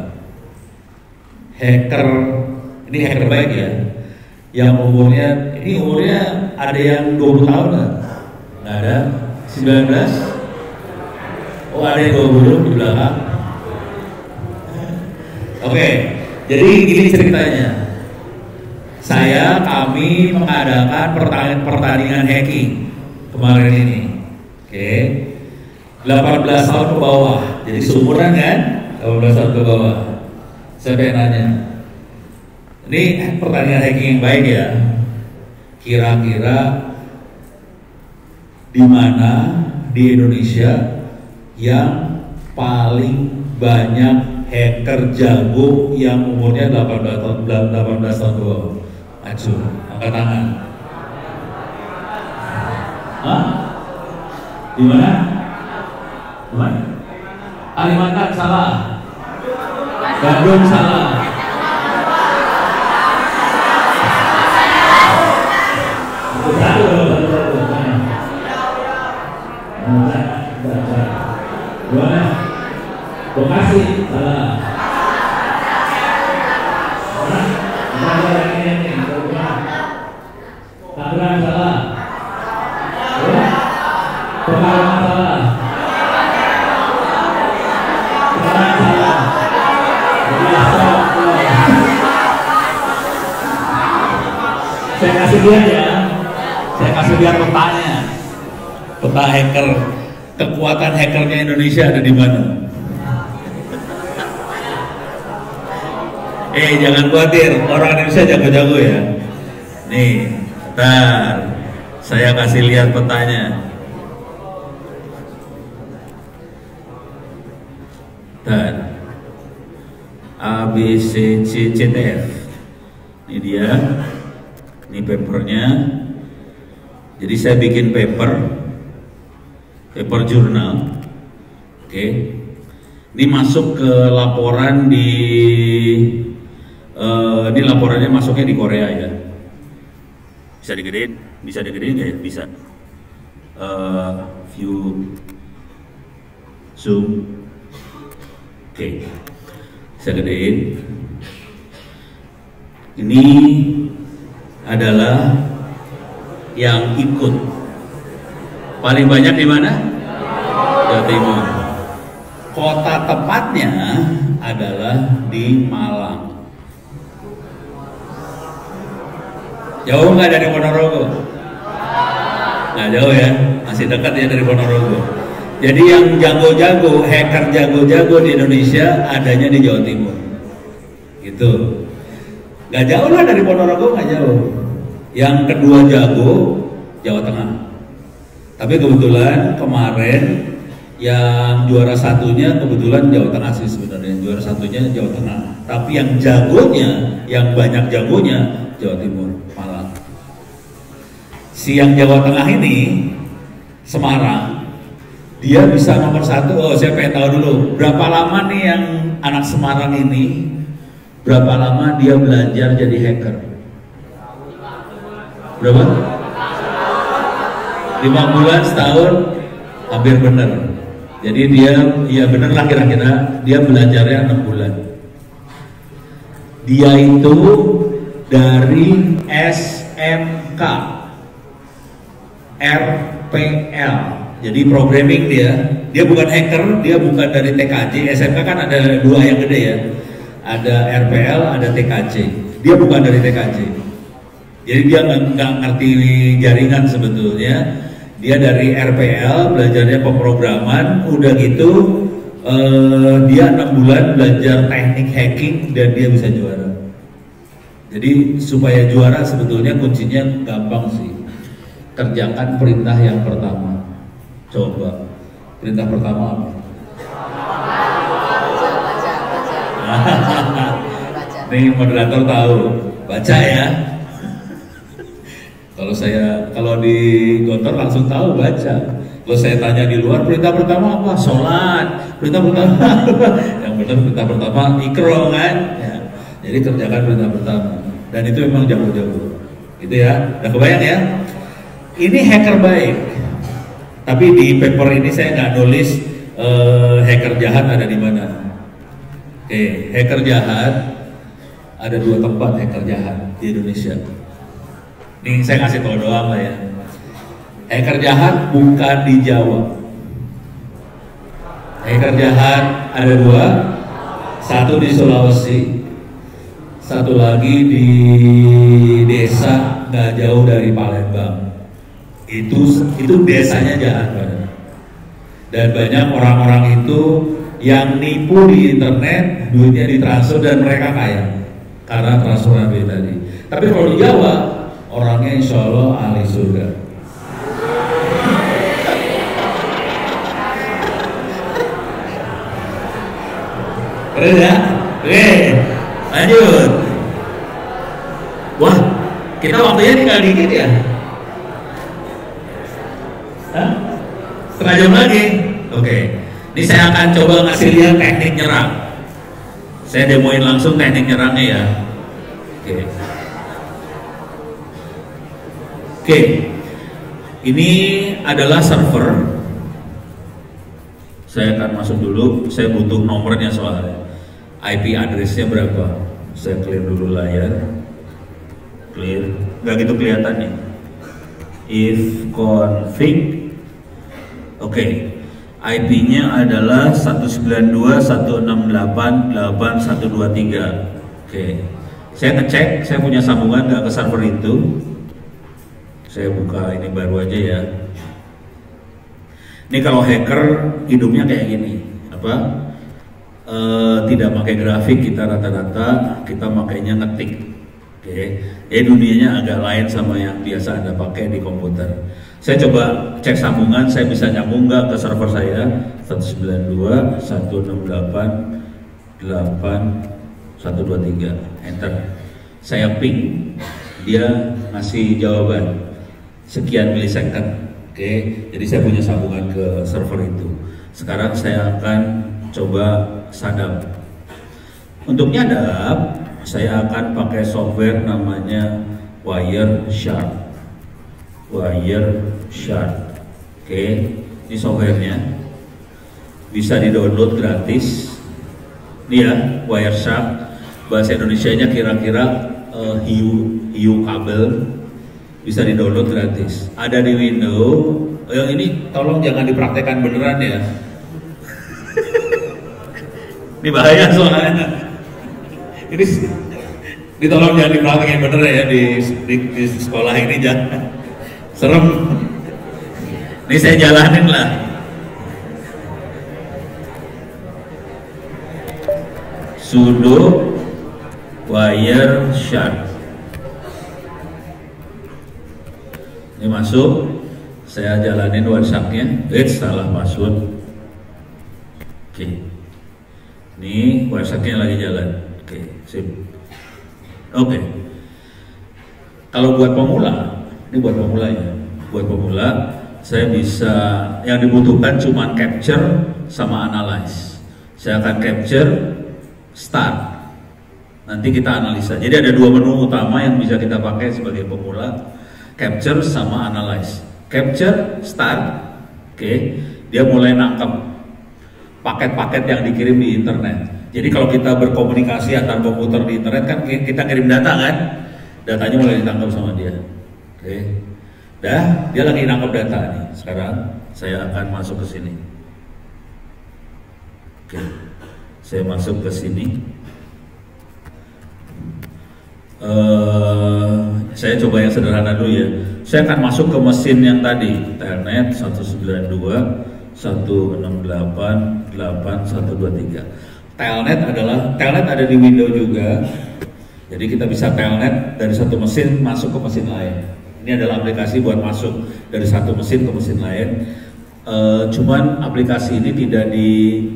Hacker, ini hacker baik ya. Yang umurnya ada yang 20 tahun nggak? Nggak ada. 19? Oh ada yang 20 di belakang. Oke, jadi gini ceritanya. Kami mengadakan pertandingan hacking kemarin ini. Oke, 18 tahun ke bawah. Jadi seumuran kan? 18 tahun ke bawah. Saya pengen nanya. Ini pertandingan hacking yang baik ya. Kira-kira di mana di Indonesia yang paling banyak hacker jago yang umurnya 18 tahun ke bawah? Acuh, angkat tangan. Hah? Di mana? Di mana? Kalimantan salah. Bandung salah. Bekasi salah. Tangerang salah. Pekalongan salah. Semarang salah. Saya kasih lihat ya. Saya kasih lihat petanya. Peta hacker. Kekuatan hackernya Indonesia ada di mana? Jangan khawatir, orang Indonesia jago-jago ya. Nih, ntar saya kasih lihat petanya. Ntar A, B, C, C, C, T, F. Ini dia. Ini papernya. Jadi saya bikin paper jurnal. Oke. Ini masuk ke laporan di ini laporannya masuknya di Korea ya. Bisa digedein nggak ya? Bisa. View zoom. Oke. Bisa gedein. Ini adalah yang ikut paling banyak di mana? Jawa Timur. Kota tepatnya adalah di Malang. Jauh nggak dari Ponorogo? Nggak jauh ya, masih dekat ya dari Ponorogo. Jadi yang jago-jago, hacker jago-jago di Indonesia adanya di Jawa Timur. Gitu. Nggak jauh lah dari Ponorogo, nggak jauh. Yang kedua jago Jawa Tengah. Tapi kebetulan kemarin yang juara satunya kebetulan Jawa Tengah sih sebenarnya, juara satunya Jawa Tengah. Tapi yang jagonya, yang banyak jagonya Jawa Timur, Malang. Si yang Jawa Tengah ini Semarang, dia bisa nomor 1. Oh, saya pengen tahu dulu berapa lama nih yang anak Semarang ini, berapa lama dia belajar jadi hacker? Berapa? 5 bulan, setahun, hampir bener. Jadi dia, ya bener lah kira-kira, dia belajarnya 6 bulan. Dia itu dari SMK RPL, jadi programming dia bukan hacker, dia bukan dari TKJ. SMK kan ada 2 yang gede ya, ada RPL, ada TKJ. Dia bukan dari TKJ, jadi dia nggak ngerti jaringan sebetulnya. Dia dari RPL, belajarnya pemrograman, udah gitu dia 6 bulan belajar teknik hacking dan dia bisa juara. Jadi supaya juara sebetulnya kuncinya gampang sih. Kerjakan perintah yang pertama. Coba, perintah pertama apa? Nih moderator tahu, baca ya. Kalau di Gontor langsung tahu baca. Kalau saya tanya di luar, perintah pertama apa? Sholat. Perintah pertama yang benar perintah pertama ikro kan? Ya. Jadi kerjakan perintah pertama. Dan itu memang jago-jago. Gitu ya. Udah kebayang ya? Ini hacker baik. Tapi di paper ini saya nggak nulis hacker jahat ada di mana. Oke, hacker jahat ada 2 tempat hacker jahat di Indonesia. Nih saya kasih tahu doang lah ya. Hacker jahat bukan di Jawa. Hacker jahat ada 2, satu di Sulawesi, satu lagi di desa nggak jauh dari Palembang. Itu desanya jahat banget. Dan banyak orang-orang itu yang nipu di internet, duitnya ditransfer dan mereka kaya karena transferan duit tadi. Tapi kalau di Jawa orangnya insya Allah ahli surga. Keren ya? Oke, lanjut. Wah, kita waktunya tinggal dikit ya? Hah? Setengah jam lagi? Oke. Ini saya akan coba ngasih lihat teknik nyerang. Saya demoin langsung teknik nyerangnya ya. Oke. Oke, ini adalah server. Saya akan masuk dulu. Saya butuh nomornya soalnya. IP addressnya berapa? Saya clear dulu layar. Clear. Nggak gitu kelihatan nih. If config. Oke. IP-nya adalah 192.168.8123. Oke. Saya ngecek. Saya punya sambungan nggak ke server itu. Saya buka ini baru aja ya. Ini kalau hacker hidupnya kayak gini, tidak pakai grafik, kita rata-rata kita makainya ngetik. Oke. Dunianya agak lain sama yang biasa Anda pakai di komputer. Saya coba cek sambungan, saya bisa nyambung nggak ke server saya 192.168.8123. Enter. Saya ping, dia ngasih jawaban sekian milisecond. Oke, jadi saya punya sambungan ke server itu. Sekarang saya akan coba sadap. Untuk nyadap, saya akan pakai software namanya Wireshark. Wireshark. Oke, ini softwarenya bisa di-download gratis. Ini ya, Wireshark. Bahasa Indonesianya kira-kira hiu kabel. Bisa di-download gratis. Ada di Windows. Yang ini tolong jangan dipraktekkan beneran ya. Ini bahaya soalnya. Ini tolong jangan dipraktekkan bener ya di sekolah ini, jangan. Serem. Ini saya jalanin lah. Sudo Wireshark. Ini masuk, Saya jalanin WhatsApp-nya. Salah password. Oke. Ini WhatsApp-nya lagi jalan. Oke, sip. Oke. Kalau buat pemula, ini buat pemula ya. Buat pemula, saya bisa, yang dibutuhkan cuma capture sama analyze. Saya akan capture, start. Nanti kita analisa. Jadi ada dua menu utama yang bisa kita pakai sebagai pemula, capture sama analyze. Capture, start, oke, dia mulai nangkep paket-paket yang dikirim di internet. Jadi kalau kita berkomunikasi antar komputer di internet kan kita kirim data kan, datanya mulai ditangkap sama dia. Oke, dah, dia lagi nangkep data nih. Sekarang saya akan masuk ke sini. Oke, saya masuk ke sini. Saya coba yang sederhana dulu ya. Saya akan masuk ke mesin yang tadi, Telnet 192.168.8.123. Telnet ada di Windows juga. Jadi kita bisa telnet dari satu mesin masuk ke mesin lain. Ini adalah aplikasi buat masuk dari satu mesin ke mesin lain. Cuman aplikasi ini tidak di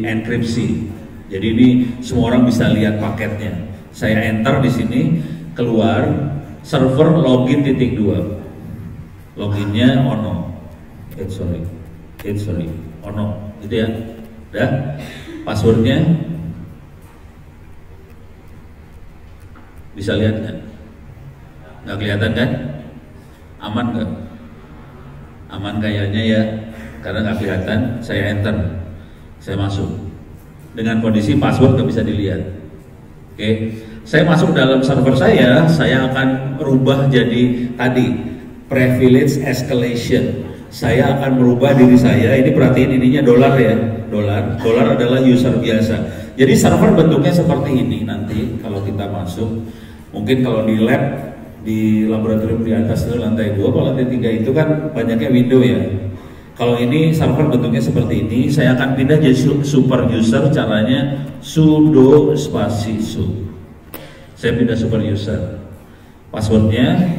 enkripsi. Jadi ini semua orang bisa lihat paketnya. Saya enter di sini, keluar, server login .2. Loginnya ono. Ono, gitu ya. Udah. Passwordnya bisa lihat kan? Nggak kelihatan kan? Aman nggak? Aman kayaknya ya, karena nggak kelihatan. Saya enter, saya masuk. Dengan kondisi password nggak bisa dilihat. Oke, saya masuk dalam server saya akan merubah jadi tadi privilege escalation. Saya akan merubah diri saya. Ini perhatiin ininya dolar ya, dolar adalah user biasa. Jadi server bentuknya seperti ini nanti kalau kita masuk. Mungkin kalau di lab, di laboratorium di atas itu lantai 2, kalau lantai 3 itu kan banyaknya window ya. Kalau ini server bentuknya seperti ini, saya akan pindah jadi super user. Caranya sudo spasi su. Saya pindah super user. Passwordnya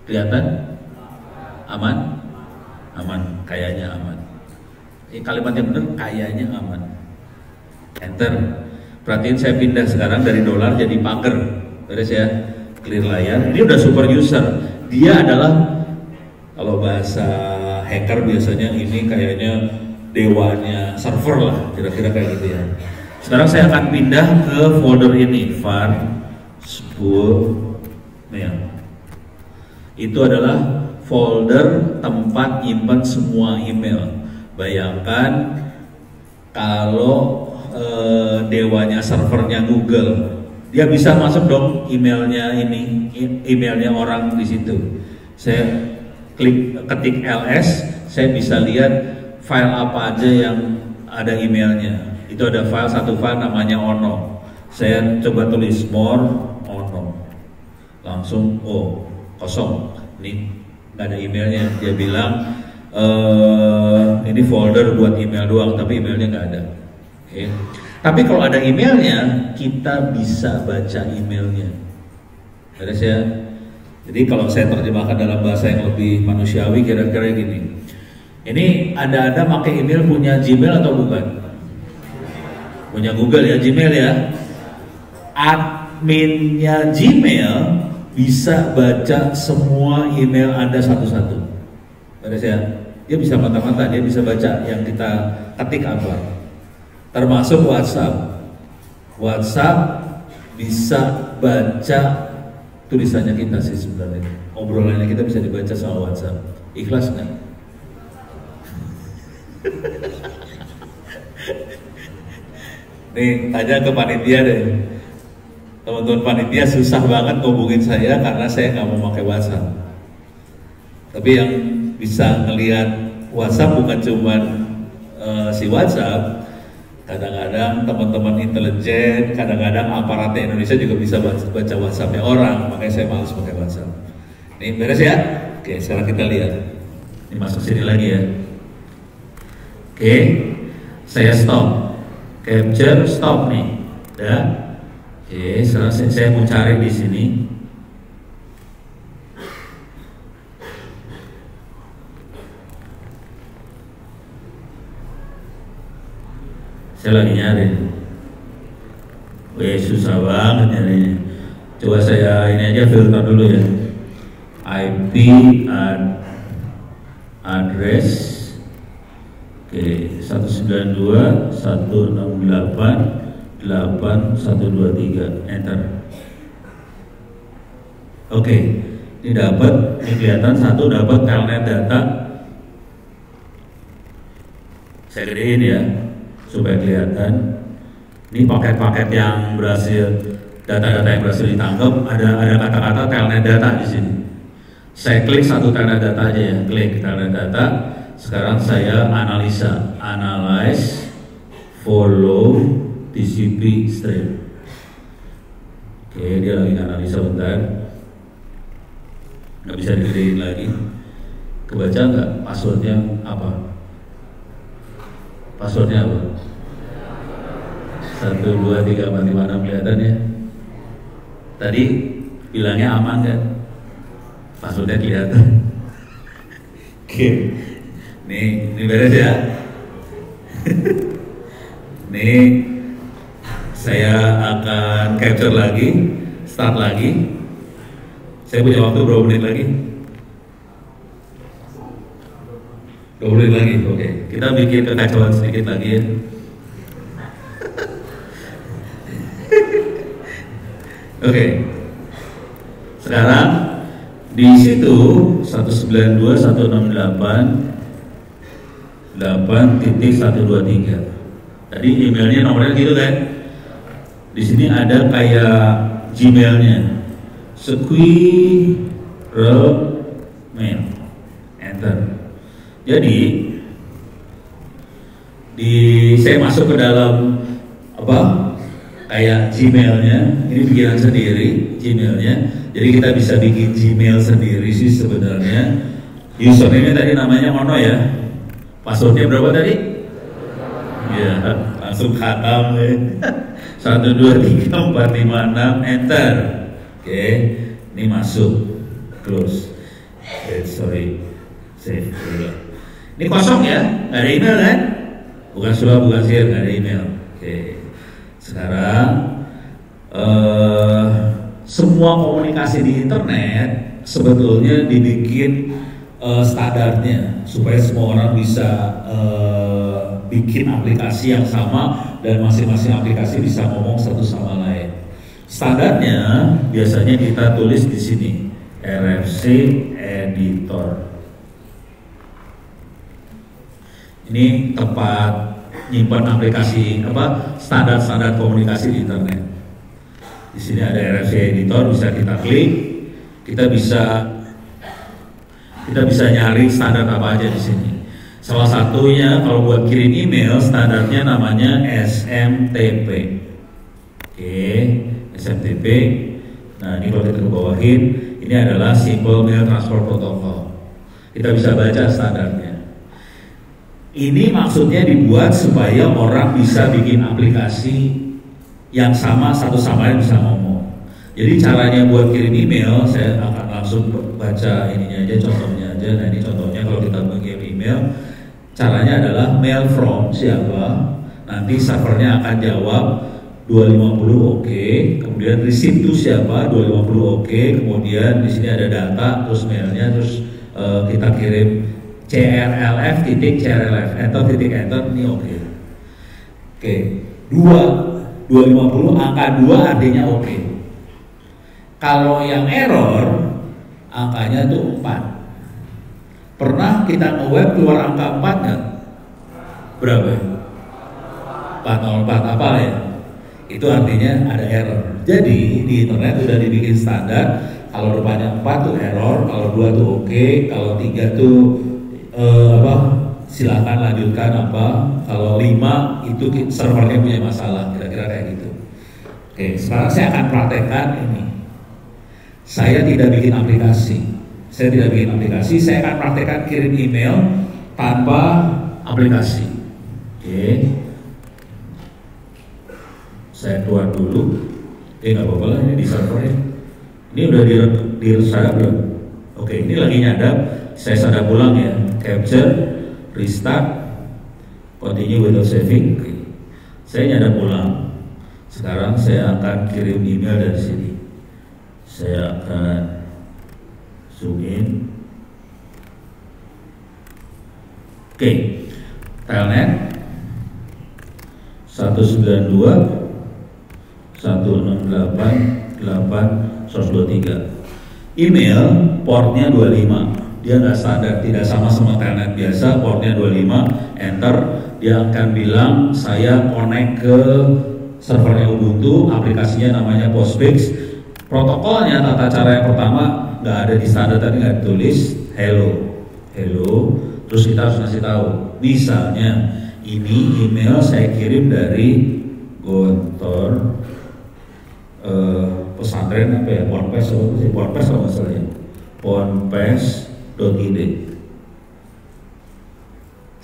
kelihatan? Aman? Aman, kayaknya aman. Ini kalimat yang benar, kayaknya aman. Enter. Perhatiin saya pindah sekarang dari dolar jadi pager. Beres ya? Clear layar. Ini udah super user. Dia adalah, kalau bahasa hacker biasanya ini kayaknya dewanya server lah, kira-kira kayak gitu ya. Sekarang saya akan pindah ke folder ini, var spool mail. Itu adalah folder tempat nyimpan semua email. Bayangkan kalau dewanya servernya Google, dia bisa masuk dong emailnya ini, emailnya orang di situ. Saya ketik ls, saya bisa lihat file apa aja yang ada emailnya. Itu ada satu file namanya ono. Saya coba tulis more ono, langsung kosong. Ini nggak ada emailnya. Dia bilang ini folder buat email doang, tapi emailnya nggak ada. Okay. Tapi kalau ada emailnya, kita bisa baca emailnya. Beres ya? Jadi kalau saya terjemahkan dalam bahasa yang lebih manusiawi, kira-kira gini. Ini ada pakai email punya Gmail atau bukan? Punya Google ya, Gmail ya. Adminnya Gmail bisa baca semua email Anda satu-satu. Beres ya? Dia bisa mata-mata, dia bisa baca yang kita ketik apa. Termasuk WhatsApp. WhatsApp bisa baca tulisannya kita sih sebenarnya. Obrolannya kita bisa dibaca sama WhatsApp. Ikhlas nggak? Nih, tanya ke panitia deh. Teman-teman panitia susah banget ngubungin saya karena saya nggak mau pakai WhatsApp. Tapi yang bisa ngelihat WhatsApp bukan cuma si WhatsApp. Kadang-kadang teman-teman intelijen, kadang-kadang aparat Indonesia juga bisa baca WhatsAppnya orang, makanya saya malas pakai WhatsApp. Ini beres ya? Oke, sekarang kita lihat. Ini masuk sini lagi ya. Oke, saya stop. Capture stop nih. Ya. Oke, sekarang saya mau cari di sini. Saya lagi nyari. Wih, susah banget nyarinya. Coba saya ini aja filter dulu ya. IP address. Oke, 192.168.8123, enter. Oke, ini dapat, ini kelihatan satu dapat telnet data. Saya gedein ya supaya kelihatan. Ini paket-paket yang berhasil, data-data yang berhasil ditangkap, ada kata-kata telnet data di sini. Saya klik satu telnet data aja ya, klik telnet data. Sekarang saya analisa, analyze, follow, TCP stream. Oke, dia lagi analisa bentar. Nggak bisa digedein lagi. Kebaca nggak passwordnya apa? Passwordnya apa? 1, 2, 3, 4, 5, 6 kelihatan ya. Tadi bilangnya aman kan? Passwordnya kelihatan. Oke, ini beres ya. Nih saya akan capture lagi, start lagi. Saya punya waktu berapa menit lagi? 2 menit lagi, oke. Kita bikin kekacauan sedikit lagi ya. Oke. Sekarang di situ 192.168.8.123. Tadi emailnya nomornya gitu kan? Di sini ada kayak Gmailnya, Squirrel Mail, enter. Jadi saya masuk ke dalam apa? Kayak Gmailnya, ini bikinan sendiri Gmailnya. Jadi kita bisa bikin Gmail sendiri sih sebenarnya. Username-nya tadi namanya Ono ya. Passwordnya berapa tadi? Ya, langsung khatam ya. 1, 2, 3, 4, 5, 6, enter. Oke, ini masuk, close. Sorry, save. Ini kosong ya, nggak ada email kan? Bukan surat, bukan share, nggak ada email. Oke, sekarang semua komunikasi di internet sebetulnya dibikin standarnya supaya semua orang bisa bikin aplikasi yang sama dan masing-masing aplikasi bisa ngomong satu sama lain. Standarnya biasanya kita tulis di sini RFC editor. Ini tempat nyimpan aplikasi standar-standar komunikasi di internet. Di sini ada RFC editor, bisa kita klik, kita bisa nyari standar apa aja di sini. Salah satunya kalau buat kirim email standarnya namanya SMTP. Oke, SMTP. Nah, ini kalau kita kebawahin, ini adalah Simple Mail Transfer Protocol. Kita bisa baca standarnya. Ini maksudnya dibuat supaya orang bisa bikin aplikasi yang sama, satu sama lain bisa ngomong. Jadi caranya buat kirim email, saya akan langsung baca ininya aja, contohnya aja. Nah, ini contohnya kalau kita mengirim email, caranya adalah mail from siapa, nanti servernya akan jawab 250 oke, kemudian receive to siapa 250 oke, kemudian di sini ada data, terus mailnya, terus kita kirim crlf titik crlf enter titik enter, ini oke. Oke, 250 angka 2 artinya oke. Kalau yang error angkanya tuh 4. Pernah kita nge-web keluar angka 4 nggak? Berapa? 404 apa ya? Itu artinya ada error. Jadi di internet udah dibikin standar, kalau depannya 4 tuh error, kalau 2 tuh oke, kalau 3 tuh silakan lanjutkan kalau 5 itu servernya punya masalah, kira-kira kayak gitu. Oke, sekarang saya akan praktekkan ini. Saya tidak bikin aplikasi. Saya akan praktekkan kirim email tanpa aplikasi. Oke. Saya keluar dulu. Nggak apa-apa lah, ini di servernya. Ini udah disadap belum? Oke, ini lagi nyadap. Saya sadap ulang ya. Capture, restart, continue without saving. Oke. Saya nyadap pulang. Sekarang saya akan kirim email dari sini. Saya akan zoom in. Oke, telnet 192.168.8.123. Email portnya 25. Dia nggak standar, tidak sama telnet biasa. Portnya 25. Enter. Dia akan bilang saya connect ke servernya Ubuntu. Aplikasinya namanya Postfix. Protokolnya tata cara yang pertama nggak ada di standar, tadi nggak ditulis hello. Terus kita harus ngasih tahu. Misalnya ini email saya kirim dari Gontor pesantren apa ya, Ponpes kalau nggak salah ya, ponpes.id.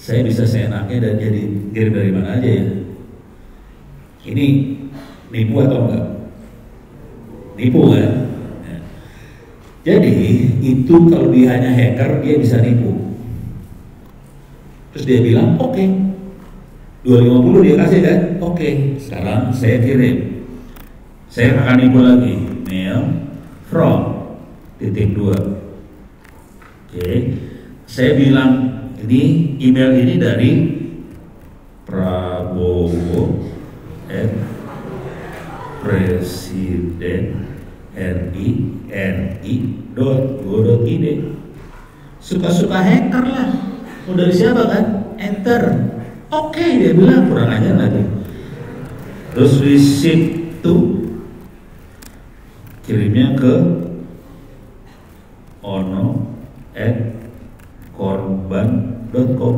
Saya bisa seenaknya dan jadi kirim dari mana aja ya. Ini nipu atau enggak? Nipu kan? Ya. Jadi itu kalau dia hanya hacker, dia bisa nipu. Terus dia bilang oke, 250 dia kasih kan? Oke, sekarang saya kirim. Saya akan nipu lagi. Mail from .2. Oke, saya bilang ini email ini dari Prabowo Presiden RI.go.id. Suka-suka hacker lah. Mau dari siapa kan? Enter. Oke, dia bilang, kurang aja lagi. Terus receipt to kirimnya ke ono@korban.com.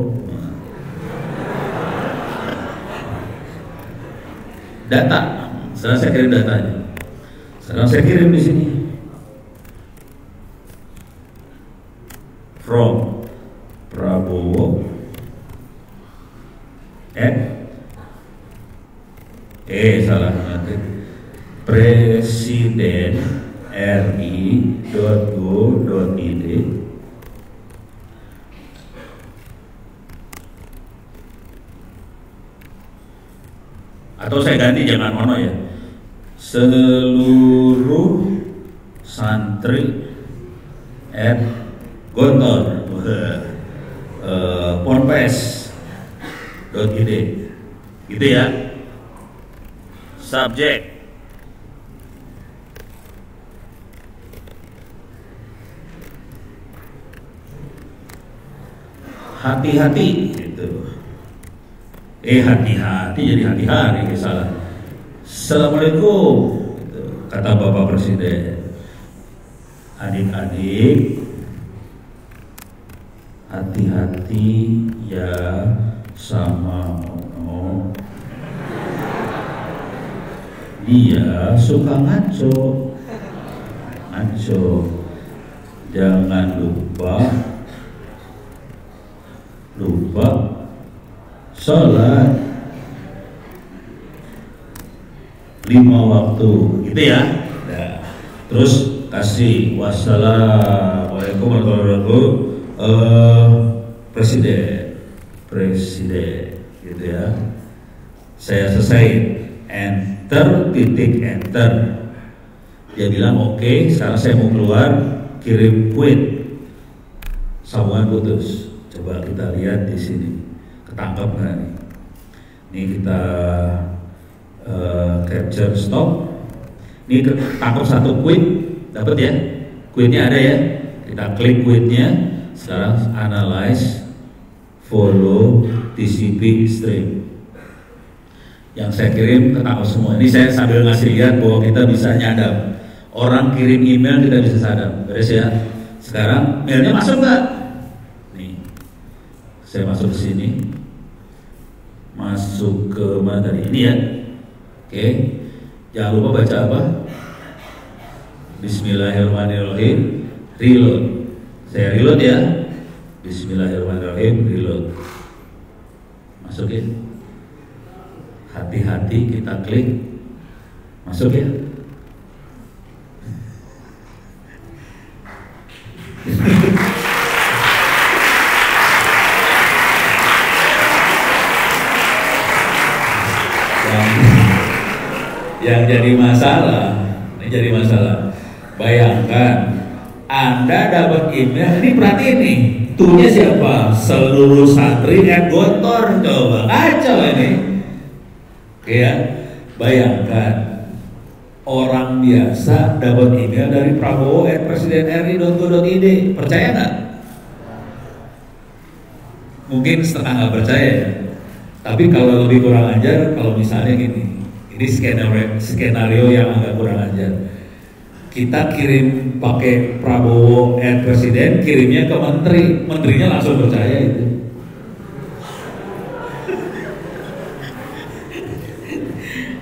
Data. Sekarang saya kirim datanya. Sekarang saya kirim di sini. From Prabowo salah nanti Presiden RI.go.id. Atau saya ganti, jangan ono ya, seluruh santri Gontor ponpes.id gitu ya. Subjek hati-hati gitu. Hati-hati jadi hati-hari, salah. Assalamualaikum gitu, kata Bapak Presiden. Adik-adik hati-hati ya sama Ono. Dia suka ngaco. Jangan lupa sholat 5 waktu gitu ya. Nah, terus kasih wassalamualaikum warahmatullahi wabarakatuh presiden gitu ya. Saya selesai, enter. Dia bilang oke, sekarang saya mau keluar, kirim quit. Sambungan putus. Coba kita lihat di sini, ketangkap nggak nih? Ini kita capture stop. Ini tangkap satu quit, dapat ya? Quitnya ada ya? Kita klik quitnya. Sekarang analyze, follow, TCP stream. Yang saya kirim ketangkap semua. Ini saya sambil ngasih lihat bahwa kita bisa nyadap. Orang kirim email kita bisa sadap, beres ya. Sekarang mailnya masuk nggak? Nih, saya masuk ke sini, masuk ke mana tadi? Ini ya. Oke, jangan lupa baca apa? Bismillahirrahmanirrahim. Reload. Saya reload ya. Bismillahirrahmanirrahim. Reload. Masukin. Hati-hati kita klik. Masuk ya. Yang jadi masalah, ini jadi masalah. Bayangkan Anda dapat email, ini perhatiin nih, tuhnya siapa? Seluruh santri yang Gontor, coba kacau ini. Ya, bayangkan orang biasa dapat email dari prabowo@presidenri.go.id, percaya nggak? Mungkin setengah nggak percaya ya. Tapi kalau lebih kurang ajar, kalau misalnya gini, ini skenario yang agak kurang ajar. Kita kirim pakai Prabowo@presiden, kirimnya ke menteri, menterinya langsung percaya itu.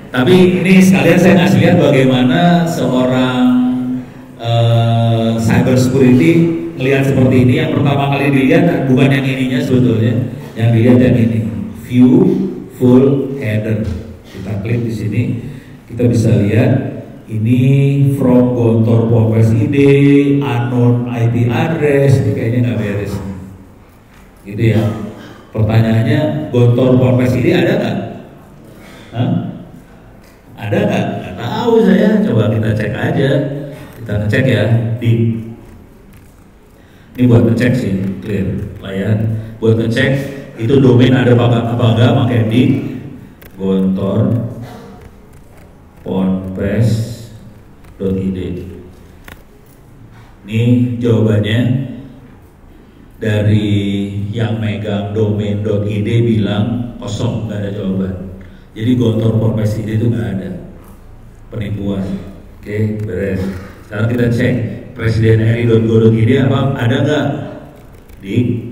Tapi ini sekalian saya ngasih lihat bagaimana seorang cyber security melihat seperti ini. Yang pertama kali dilihat bukan yang ininya sebetulnya, yang dilihat yang ini, view full header. Kita klik di sini, kita bisa lihat ini from Gontor Polres ID, unknown IP address, ini kayaknya nggak beres, gitu ya. Pertanyaannya, Gontor Polres ID ada nggak? Ada nggak? Nggak tahu saya. Coba kita cek aja. Kita ngecek ya di. Ini buat ngecek sih, clear layar. Buat ngecek itu domain ada apa enggak, pakai di Gontor Ponpes.id. Ini jawabannya dari yang megang domain.id bilang kosong, nggak ada jawaban. Jadi Gontor Ponpes.id itu nggak ada, penipuan. Oke, beres. Sekarang kita cek presidenri.go.id apa ada nggak? Di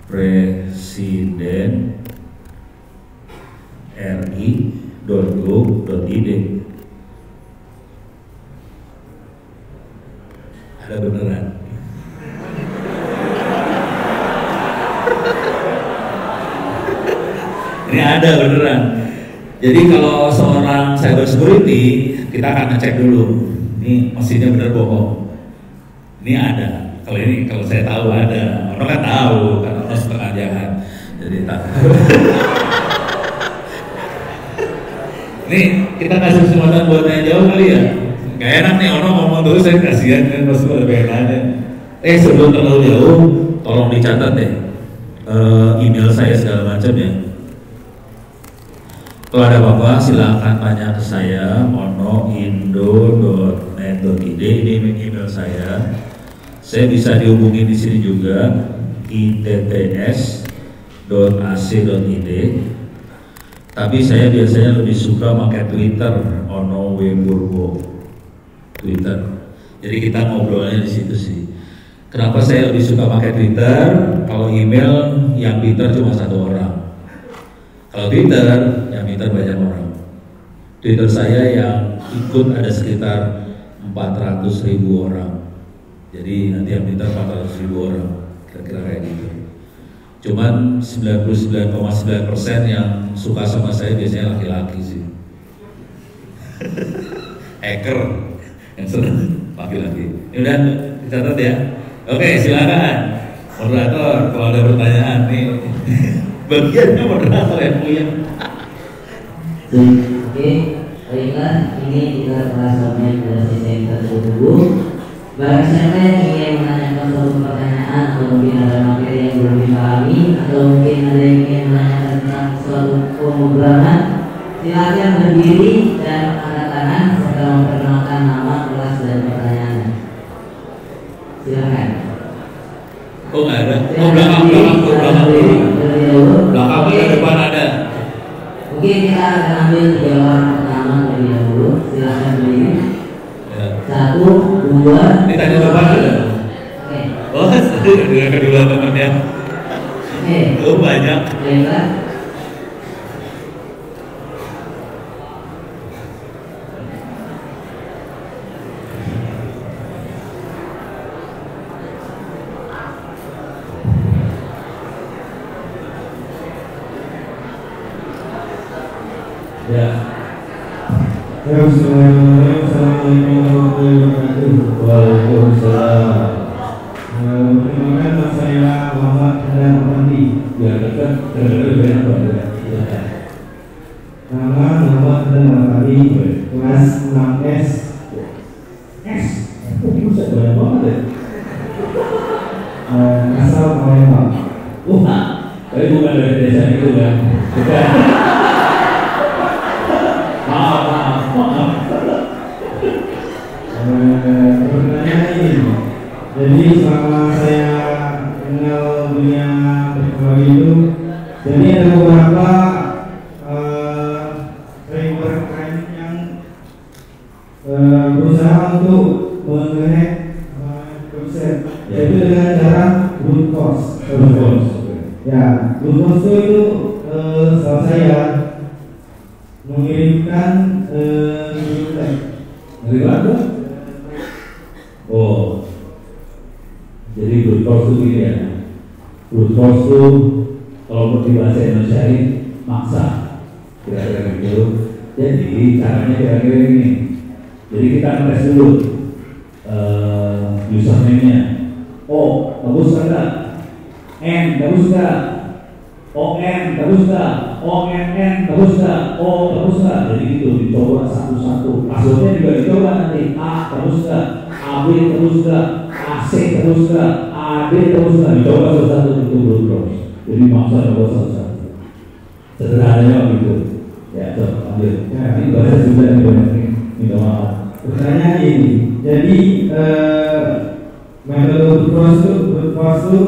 presidenri.go.id ada beneran. Ini ada beneran. Jadi kalau seorang cyber security, kita akan ngecek dulu. Ini mesinnya bener bohong. Ini ada. Kalau saya tahu ada. Orang kan tahu, karena orang setengah jahat. Jadi tak. Ini kita kasih kesempatan buat yang jauh kali ya. Gak enak nih orang ngomong terus, saya kasihan kan, pasti ada pengennya. Sebelum terlalu jauh, tolong dicatat deh email saya segala macam ya. Kalau ada apa-apa silakan tanya ke saya, monoindo.net.id, ini email saya. Saya bisa dihubungi di sini juga, itts.ac.id. Tapi saya biasanya lebih suka pakai Twitter, Ono Wemburgo, Twitter. Jadi kita ngobrolnya di situ sih. Kenapa saya lebih suka pakai Twitter? Kalau email yang Twitter cuma satu orang. Kalau Twitter, yang Twitter banyak orang. Twitter saya yang ikut ada sekitar 400.000 orang. Jadi nanti yang Twitter 400.000 orang, kira-kira kayak gitu. Cuman 99,9% yang suka sama saya biasanya laki-laki sih. Hacker yang senang laki-laki. Ini udah dicatat ya. Oke, silakan moderator kalau ada pertanyaan nih. Bagiannya moderator yang punya. Oke, baiklah, ini kita telah sampai pada sesi yang tertunggu. Bagi siapa yang ingin menanyakan suatu pertanyaan atau mungkin ada materi yang belum dipahami atau mungkin ada yang ingin menanyakan tentang suatu pemrograman, silakan berdiri dan angkat tangan serta memperkenalkan nama, kelas dan pertanyaan. Silakan. Oh nggak ada. Oh belakang dan depan ada. Mungkin kita akan ambil 3 orang pertama terlebih dahulu. Silakan berdiri. 1, 2. Ini tadi depan ada. Oke. Oh kedua temannya. Oke. Oh banyak. Baiklah. Ya. Assalamualaikum warahmatullahi wabarakatuh. Waalaikumsalam. Perkenalkan saya Muhammad Hadar Mandi. Ya, dekat. Nama Muhammad Hadar Mandi. yang berusaha untuk menghack website, yaitu dengan cara brute force. Ya, brute force itu setahu saya mengirimkan dari mana? Oh, jadi brute force itu gini ya. Brute force itu kalau di bahasa Indonesia ini maksa, kira-kira gitu. Jadi caranya kira-kira ini. Jadi kita ngetes dulu username-nya. Oh, bagus enggak? N bagus enggak? ON bagus enggak? ONN bagus enggak? O bagus enggak? Jadi gitu dicoba satu-satu. Passwordnya juga dicoba nanti. A bagus enggak? AB bagus enggak? AC bagus enggak? AD bagus enggak? Dicoba satu-satu itu terus. Jadi maksa coba satu-satu. Sederhananya gitu. Ya, coba ambil. Ya, ini bahasa juga nih banyak nih. Minta maaf. Pertanyaan ini, jadi metode brute force itu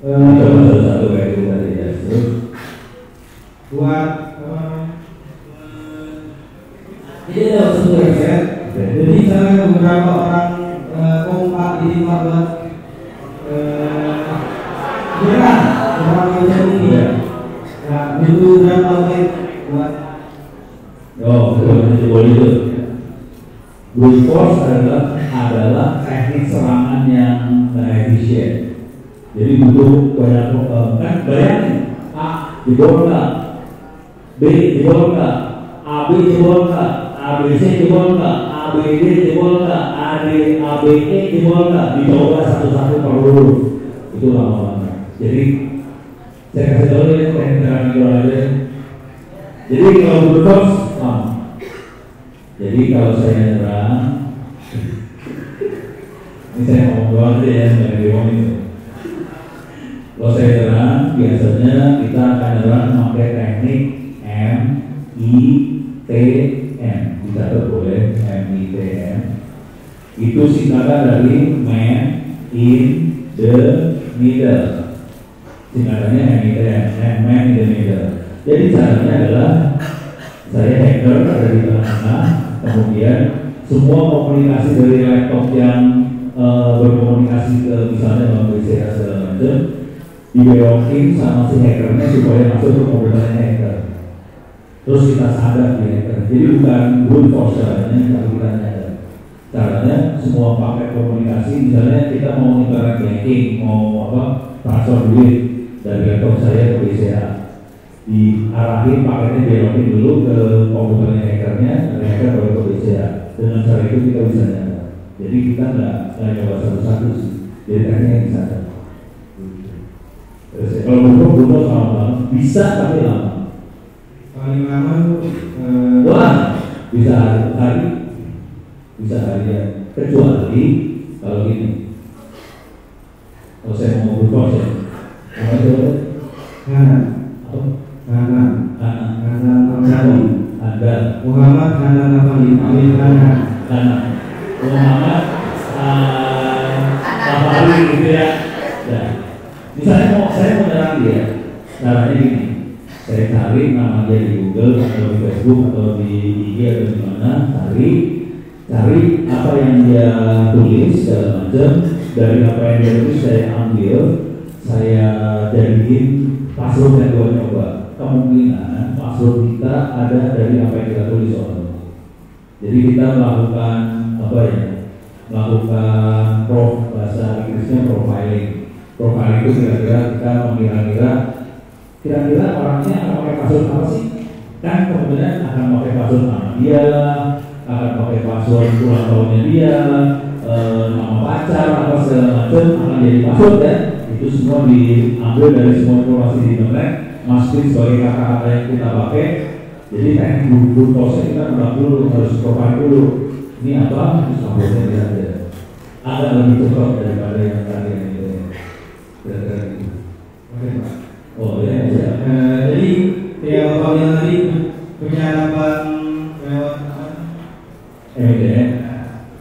coba satu-satu kayak gitu tadi ya. Terus buat Jadi ada satu website. Jadi misalnya beberapa orang kompak di buat nyerang orang website ini. Nah, itu berapa menit buat? oh, boleh itu. Brute force adalah teknik serangan yang efisien. Jadi butuh banyak kan bayangin A jebol nggak, B jebol nggak, AB jebol nggak, ABC jebol nggak, ABD jebol nggak, ABE jebol nggak, dicoba satu-satu per huruf itu lama banget. Jadi saya kasih tahu ya teknik serangan itu aja. Jadi kalau brute force lama. Jadi kalau saya nyerang, ini saya ngomong doang aja ya, jangan diomongin. Kalau saya nyerang, biasanya kita akan nyerang memakai teknik MITM. Dicatat boleh MITM. Itu singkatan dari Man in the Middle. Singkatannya MITM, Man in the Middle. Jadi caranya adalah saya hacker ada di tengah-tengah. Kemudian semua komunikasi dari laptop yang berkomunikasi ke misalnya dengan BCA segala macam dibelokin sama si hackernya supaya masuk ke komputernya hacker. Terus kita sadar di hacker. Jadi bukan brute force caranya, tapi kita nyadar. Caranya semua paket komunikasi, misalnya kita mau internet banking, mau transfer duit dari laptop saya ke BCA. Diarahin paketnya belokin dulu ke komputernya hackernya, dari hacker baru ke BCA. Dengan cara itu kita bisa nyadar. Jadi kita nggak coba satu-satu sih. Jadi tekniknya yang sadar. Kalau butuh lama, bisa tapi lama. Paling lama wah bisa hari, bisa harian. Kecuali kalau gini, kalau saya mau berpos ya, apa itu? Hanan Afandi, Muhammad Hanan Afandi, Muhammad Afandi gitu ya. Nah, misalnya saya mau nyerang dia, caranya gini, saya cari nama dia di Google atau di Facebook atau di IG atau di mana, cari apa yang dia tulis segala macam, dari apa yang dia tulis saya ambil, saya jadiin password yang gue coba. Kemungkinan password kita ada dari apa yang kita tulis soalnya. Jadi kita melakukan apa ya? Melakukan bahasa Inggrisnya profiling. Profiling itu kira-kira kita kira-kira orangnya akan pakai password apa sih? Kan kemudian akan pakai password nama dia, akan pakai password ulang tahunnya dia, nama pacar apa segala macam akan jadi password ya. Itu semua diambil dari semua informasi di internet, masukin sebagai kata-kata yang kita pakai. Jadi teknik brute force kita nembak dulu, harus profile dulu. Ini apa? Terus passwordnya dia ada. Agak lebih cepat daripada yang tadi yang itu. Oke Pak. Oh ya. Jadi ya Bapak yang tadi penyadapan lewat MITM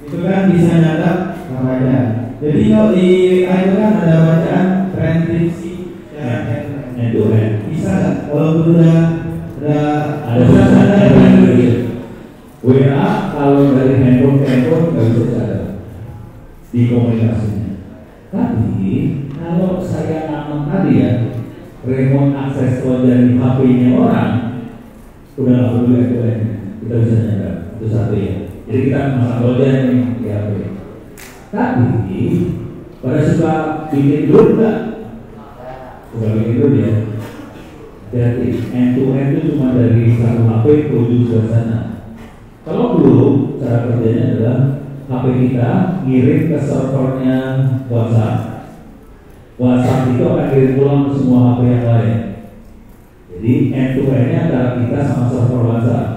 itu kan bisa nyadap namanya. Jadi kalau di itu kan ada bacaan transkripsi end to end. bisa nggak? Kalau udah ada WA kalau dari handphone ke handphone nggak bisa cara di komunikasinya. Tapi kalau saya nanam tadi ya, remote akses dari HP-nya orang, udah nggak perlu kita bisa nyadar itu satu ya. Jadi kita masang loja nih di HP. Tapi pada suka bikin grup nggak? Suka bikin grup ya. Jadi end to end itu cuma dari satu HP produce ke sana. Kalau belum, cara kerjanya adalah HP kita ngirim ke servernya WhatsApp. WhatsApp itu akan kirim pulang ke semua HP yang lain. Jadi end to end-nya antara kita sama server WhatsApp.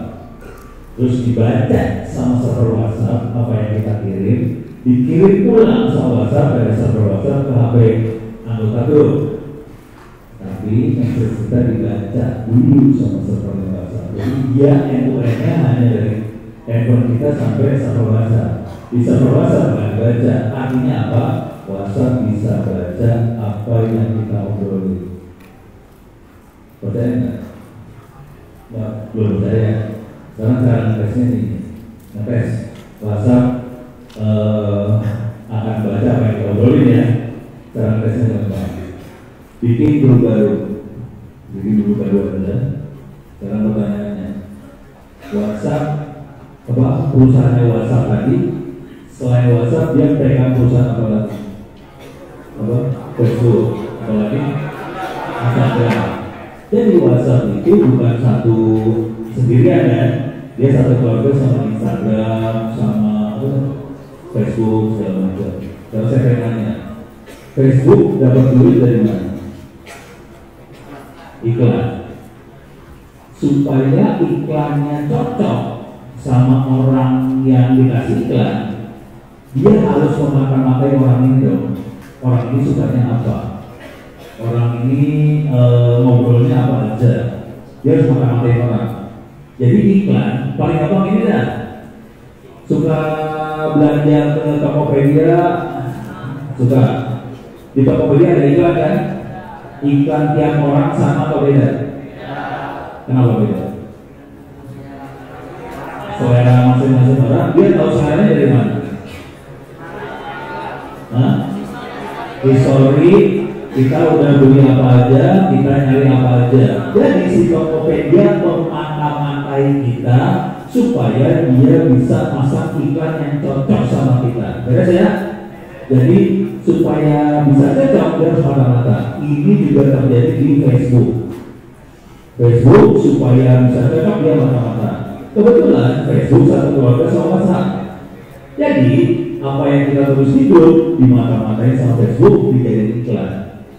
Terus dibaca sama server WhatsApp apa yang kita kirim, dikirim pulang sama WhatsApp dari server WhatsApp ke HP anggota grup. Tapi message kita dibaca dulu sama server WhatsApp. Jadi dia end to end-nya hanya dari handphone kita sampai server WhatsApp. Di server WhatsApp nggak baca, artinya apa? WhatsApp bisa baca apa yang kita obrolin. Percaya nggak? Nggak, belum percaya. Karena cara ngetesnya nih, ngetes WhatsApp akan baca apa yang kita obrolin ya. Cara ngetesnya gampang. Bikin grup baru aja. Sekarang pertanyaannya, WhatsApp apa perusahaannya WhatsApp tadi? Selain WhatsApp dia pegang perusahaan apa lagi? Apa? Facebook, apa lagi? Instagram. Jadi WhatsApp itu bukan satu sendirian ya, dia satu keluarga sama Instagram, sama Facebook segala macam. Kalau saya pengen nanya, Facebook dapat duit dari mana? Iklan. Supaya iklannya cocok sama orang yang dikasih iklan, dia harus memakai orang ini dong. Orang ini sukanya apa? Orang ini ngobrolnya apa aja? Dia harus memakai orang. Jadi iklan paling gampang ini dah. Suka belanja ke Tokopedia, suka di Tokopedia ada iklan kan? Iklan tiap orang sama atau beda? Kenapa beda? Selera masing-masing orang, dia tahu seleranya dari mana? Hah? History, kita udah beli apa aja, kita nyari apa aja. Jadi si Tokopedia memata-matai kita supaya dia bisa masang iklan yang cocok sama kita. Beres ya? Jadi supaya bisa cocok dia harus mata-mata. Ini juga terjadi di Facebook. Facebook supaya bisa cocok dia mata-mata. Kebetulan Facebook satu keluarga sama WhatsApp. Jadi apa yang kita tulis di grup di mata-matain sama Facebook dijadiin iklan.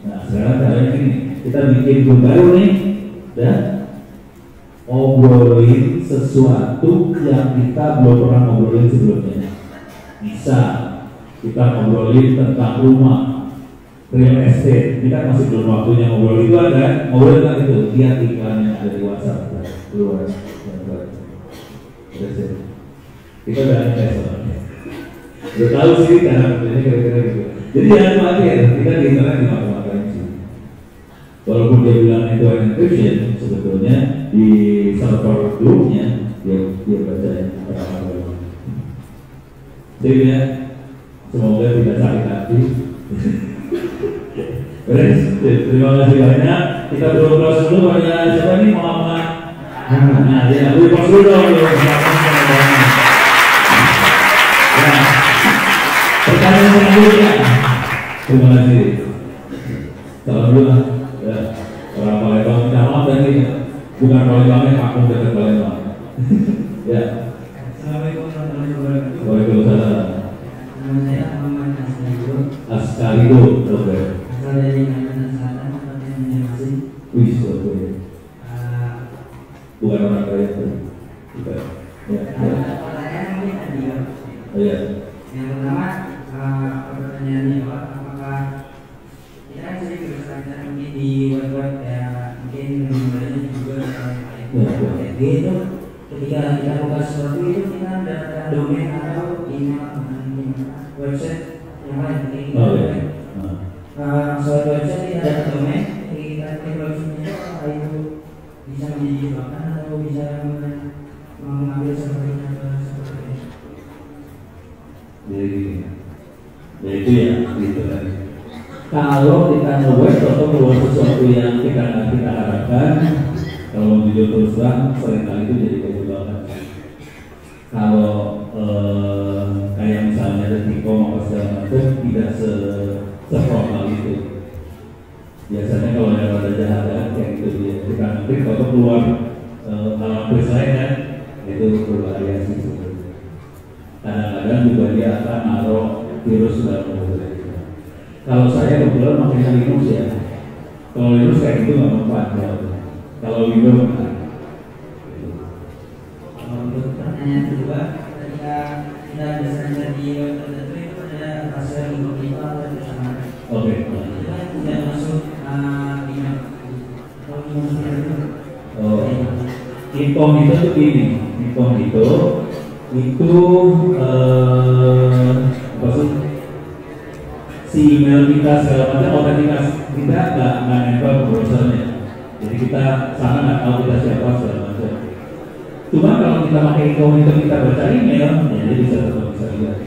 Nah sekarang caranya gini, kita bikin grup baru nih, dan obrolin sesuatu yang kita belum pernah ngobrolin sebelumnya. Bisa kita ngobrolin tentang rumah, real estate. Ini kan masih belum waktunya ngobrol itu kan? Ngobrol kan itu, lihat iklannya ada di WhatsApp keluar. Kita udah tes soalnya. Udah tahu sih cara kerjanya kira-kira gitu. Jadi jangan khawatir, kita di internet di mata-matain sih. Walaupun dia bilang itu encryption, sebetulnya di server grupnya dia baca ya. Jadi ya, semoga tidak sakit hati. Beres, terima kasih banyak. Kita berdoa dulu pada siapa nih Muhammad. Nah, ya, we pause dulu dong. Pertanyaan selanjutnya. Terima kasih. Salam dulu lah. Ya, orang Palembang minta maaf tadi. Bukan Palembangnya, kampung dekat Palembang. Ya. Assalamualaikum warahmatullahi wabarakatuh. Waalaikumsalam. Nama saya Muhammad Askarido, oke. asal dari Kalimantan Selatan, Kabupaten Banjarmasin. Wih, oke. Bukan orang kaya tuh. Bukan. Ya. Pertanyaan mungkin tadi ya. Iya. Yang pertama, pertanyaannya apakah kita kan sering berselancar mungkin di web ya, mungkin gambarnya juga itu ketika kita buka sesuatu itu kita data domain atau email website yang lain kayak gitu. Soal website kita data domain, jadi kita klik website itu bisa menjadi jebakan atau bisa mengambil sesuatu Kalau kita nge-web atau keluar sesuatu yang kita harapkan, kalau jujur terus terang seringkali itu jadi kegagalan. Kalau kayak misalnya Detikcom atau segala macam tidak seformal itu. Biasanya kalau yang ada jahat kayak gitu dia kita ngetik atau keluar alamat lain kan, itu bervariasi sebenarnya. Kadang-kadang juga dia akan naruh virus dalam mobil. Kalau saya kebetulan makanya Linux ya. Kalau Linux kayak gitu nggak mempan ya. Kalau Windows untuk pertanyaan kedua, ketika kita misalnya di web tertentu itu ada password incognito atau bersama. oke. Itu kan tidak masuk email atau email itu. Incognito itu ini, incognito itu si email kita segala macam otentikasi kita nggak nempel ke browsernya. Jadi kita sana nggak tahu kita siapa segala macam. Cuma kalau kita pakai incognito kita baca email, jadi bisa lihat.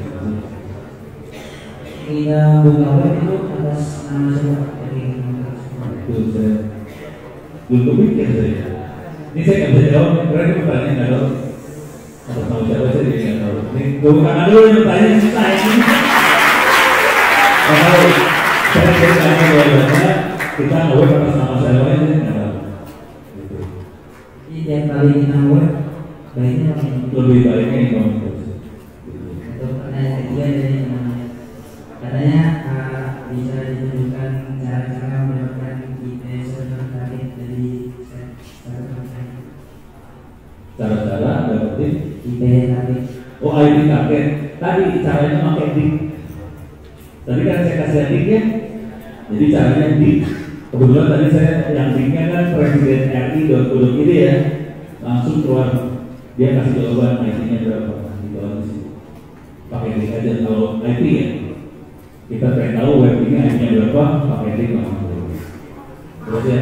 Kita buka web itu atas nama siapa? Itu saya belum pikir saya. Ini saya nggak bisa jawab, karena ini pertanyaan nggak tahu. Atas nama siapa saya jadi nggak tahu. Ini bukan dulu yang pertanyaan susah ini. Kalau saya tanya bahwa kita nge-web atas nama siapa ini nggak tahu. Jadi tiap kali kita web baiknya Lebih baiknya incognito. untuk pertanyaan ketiga dari katanya bisa ditunjukkan cara-cara mendapatkan IP server target dari Cara-cara dapetin IP target. oh IP target. Tadi caranya pakai link. Tadi kan saya kasih linknya. Jadi caranya link. Kebetulan tadi saya yang linknya kan presiden RI.go.id ya. Langsung keluar dia kasih jawaban IP-nya berapa. Gitu aja sih. Pakai link aja kalau IP ya. Kita pengen tahu web ini IP-nya berapa, pakai link langsung. Terus ya.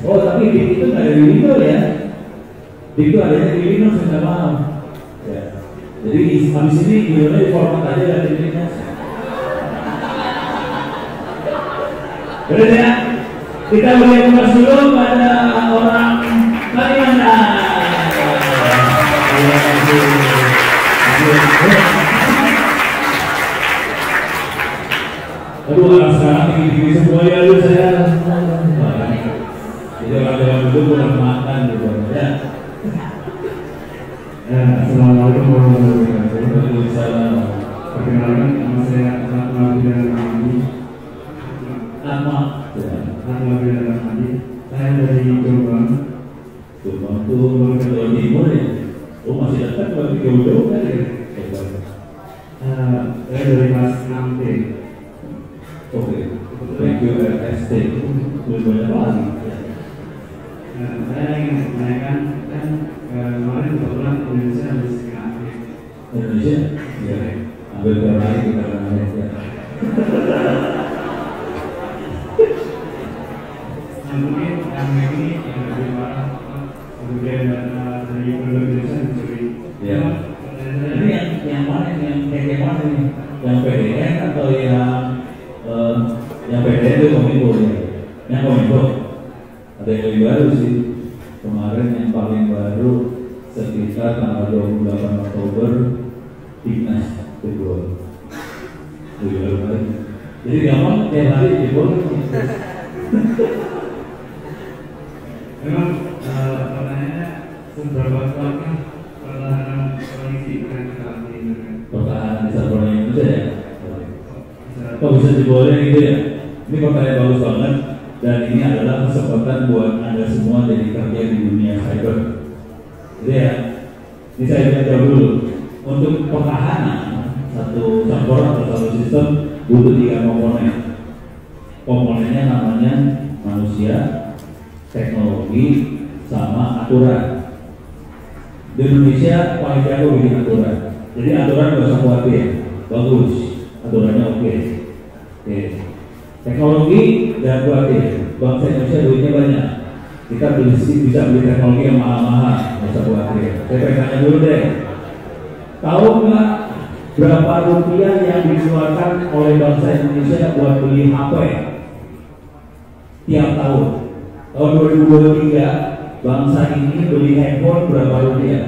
Oh tapi link itu nggak ada di Windows ya. Link itu adanya di Linux, saya nggak paham. Ya. Jadi habis ini videonya di format aja dan di Linux. Betul ya? Kita beri kemas dulu pada orang Kalimantan. Aduh, orang sekarang tinggi-tinggi semua ya lu saya. Jadi orang itu kurang makan gitu ya. Assalamualaikum warahmatullahi wabarakatuh. Waalaikumsalam. Perkenalkan, nama saya Ahmad Bidana Rahmadi. Ahmad Bidana Rahmadi. Saya dari Jombang. Jombang tuh Jawa Timur ya. Oh masih dekat berarti jauh-jauh kan ya. Saya dari kelas 6T. Oke. PQRST lebih banyak lagi. Saya ingin menanyakan kan kemarin kebetulan Indonesia habis kena aktif. Indonesia? Ya. Ambil berlari kita kan ya. Mungkin yang ini yang lebih parah kemudian dari penduduk Indonesia mencuri. Ya. Ini yang mana yang kayak mana nih? Yang PDN atau yang PDN itu Kominfo ya? Yang Kominfo. Ada yang lebih baru sih. Kemarin yang paling baru sekitar tanggal 28 Oktober Timnas kedua. Lebih baru lagi. Jadi gampang tiap hari jebol. Memang pertanyaannya seberapa kuatnya pertahanan koalisi dengan kita di Indonesia? Pertahanan di server Indonesia ya. Kok bisa jebolnya gitu ya? Ini pertanyaan bagus banget. Dan ini adalah kesempatan buat Anda semua jadi kerja di dunia cyber. Jadi ya, ini saya jawab dulu. Untuk pertahanan satu server atau satu sistem butuh 3 komponen. Komponennya namanya manusia, teknologi, sama aturan. Di Indonesia paling jago bikin aturan. Jadi aturan nggak usah khawatir, bagus, aturannya oke. Teknologi dan khawatir. Bangsa Indonesia duitnya banyak. Kita bisa beli teknologi yang mahal-mahal, nggak usah khawatir. Saya pengen tanya dulu deh. Tahu nggak berapa rupiah yang dikeluarkan oleh bangsa Indonesia buat beli HP tiap tahun? Tahun 2023 bangsa ini beli handphone berapa rupiah?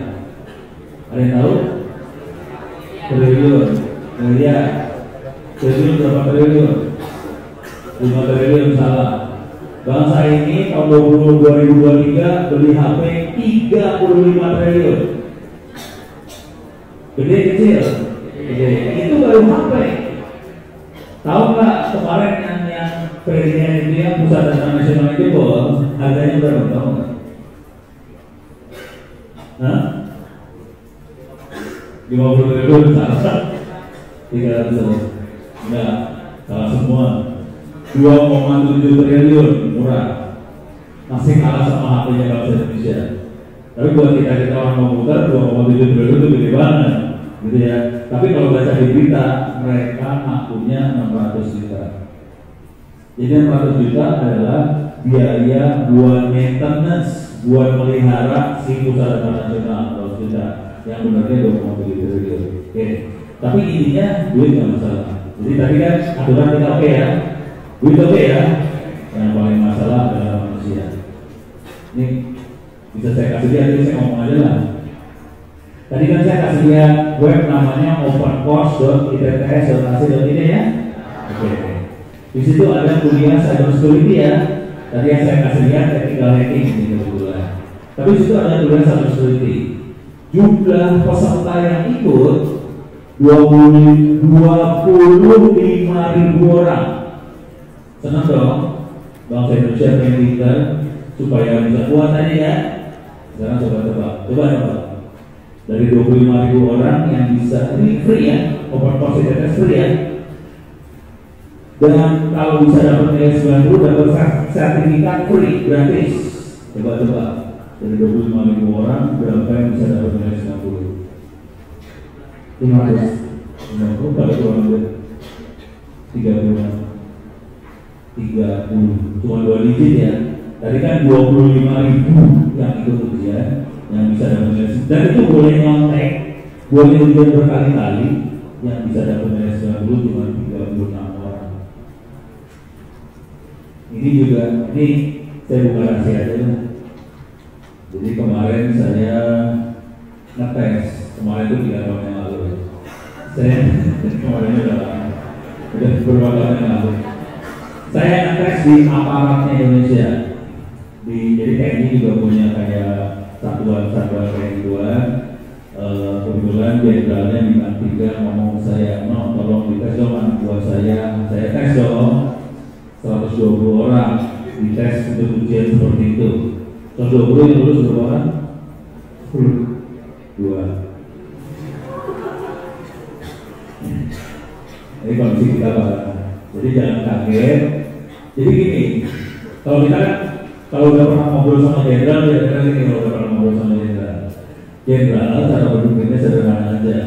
Ada yang tahu? Triliun. Miliar. Triliun berapa triliun? 5 triliun salah. Bangsa ini tahun 2023 beli HP 35 triliun. Gede kecil? Gede. Itu baru HP. Tahu nggak kemarin yang presiden itu yang pusat data nasional itu harganya berapa? Tahu nggak? Hah? 50 triliun salah. 300 enggak, salah semua. 2,7 triliun murah, masih kalah sama HP-nya bangsa Indonesia. Tapi buat kita orang komputer 2,7 triliun itu gede banget, gitu ya. Tapi kalau baca di berita mereka akunya 600 juta. Jadi 600 juta adalah biaya buat maintenance, buat melihara si pusat data nasional 100 juta, yang benarnya 2,7 triliun. Oke. Tapi intinya duit nggak masalah. Jadi tadi kan aturan kita oke ya. Duit oke ya, yang paling masalah adalah manusia. Ini bisa saya kasih lihat, jadi saya ngomong aja lah. Tadi kan saya kasih lihat web namanya opencourse.itts.ac.id ya. Oke. Di situ ada kuliah cybersecurity ya. Tadi yang saya kasih lihat ethical hacking ini kebetulan. Tapi di situ ada kuliah cybersecurity. Jumlah peserta yang ikut 25.000 orang. Senang dong, bangsa Indonesia pengen pintar supaya bisa kuat tadi ya. Sekarang coba. Dari 25.000 orang yang bisa, ini free ya, open course itu free ya. Dan kalau bisa dapat nilai 90, dapat sertifikat free, gratis. Coba. Dari 25.000 orang, berapa yang bisa dapat nilai 90? 500 pada kurang lebih 30, cuma 2 digit ya. Tadi kan 25.000 yang ikut ujian, yang bisa dapat nilai, dan itu boleh nyontek, boleh ujian berkali-kali, yang bisa dapat nilai 90 cuma 36 orang. Ini juga, ini saya buka rahasia aja. Jadi kemarin saya ngetes, kemarin itu 3 tahun yang lalu. Saya kemarin udah beberapa tahun yang lalu. Saya ngetes di aparatnya Indonesia. Jadi TNI juga punya kayak satuan-satuan kayak gituan. Kebetulan jenderalnya bintang 3 ngomong saya, no, tolong dites dong anak buah saya tes dong. 120 orang dites untuk ujian seperti itu. 120 yang lulus berapa orang? 2. Ini kondisi kita Pak. Jadi jangan kaget. Jadi gini, kalau kita udah pernah ngobrol sama jenderal, jenderal ini kalau udah pernah ngobrol sama jenderal, cara berpikirnya sederhana aja.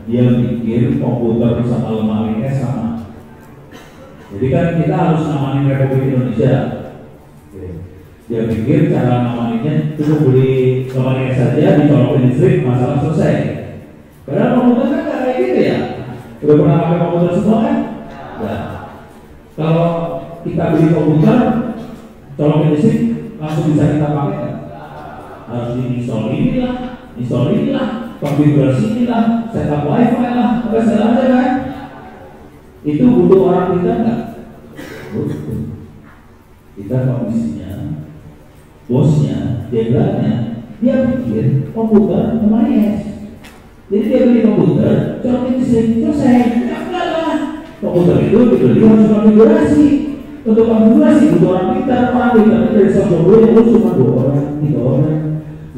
Dia pikir komputer sama lemarinya sama. Jadi kan kita harus namanin Republik Indonesia. Dia pikir cara namanya cukup beli lemarinya saja, dicolokin listrik, masalah selesai. Padahal komputer kan nggak kayak gitu ya. Udah pernah pakai komputer semua kan? Ya. Kalau kita beli komputer, colokin listrik, langsung bisa kita pakai kan? Harus diinstal inilah, konfigurasi inilah, setup wifi lah, apa segala aja kan? Itu butuh orang pintar nggak? Butuh. Kita kondisinya, bosnya, jenderalnya, dia pikir komputer namanya. Jadi dia beli komputer, colokin listrik, selesai. Enggak lah. Komputer itu dibeli harus konfigurasi. Untuk konfigurasi butuh orang pintar dari 120 yang urus cuma 2 orang, 3 orang.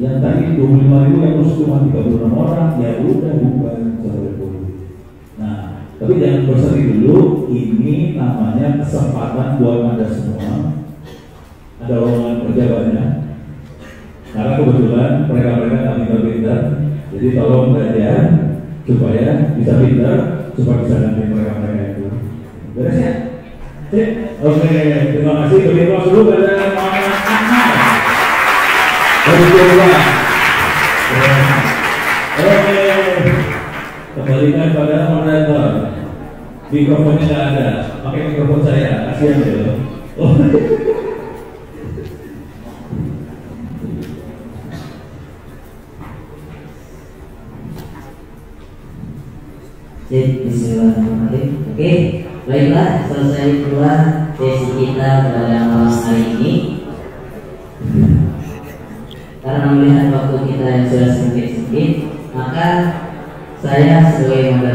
Yang tadi 25.000 yang urus cuma 36 orang, ya udah bukan 120. Nah, tapi jangan bersedih dulu. Ini namanya kesempatan buat Anda semua. Ada lowongan kerja banyak. Karena kebetulan mereka nggak pintar-pintar. Jadi tolong belajar supaya bisa pintar, supaya bisa ganti mereka itu. Beres ya? Oke, terima kasih. Beri aplaus dulu pada Muhammad Ahmad. Dari Jawa. Oke. kembalikan pada moderator. Mikrofonnya nggak ada, pakai mikrofon saya, kasihan ya lo. Oh. Bismillahirrahmanirrahim. Oke, baiklah, selesai pula sesi kita pada malam hari ini. Karena melihat waktu kita yang sudah sempit-sempit, maka saya sebagai moderator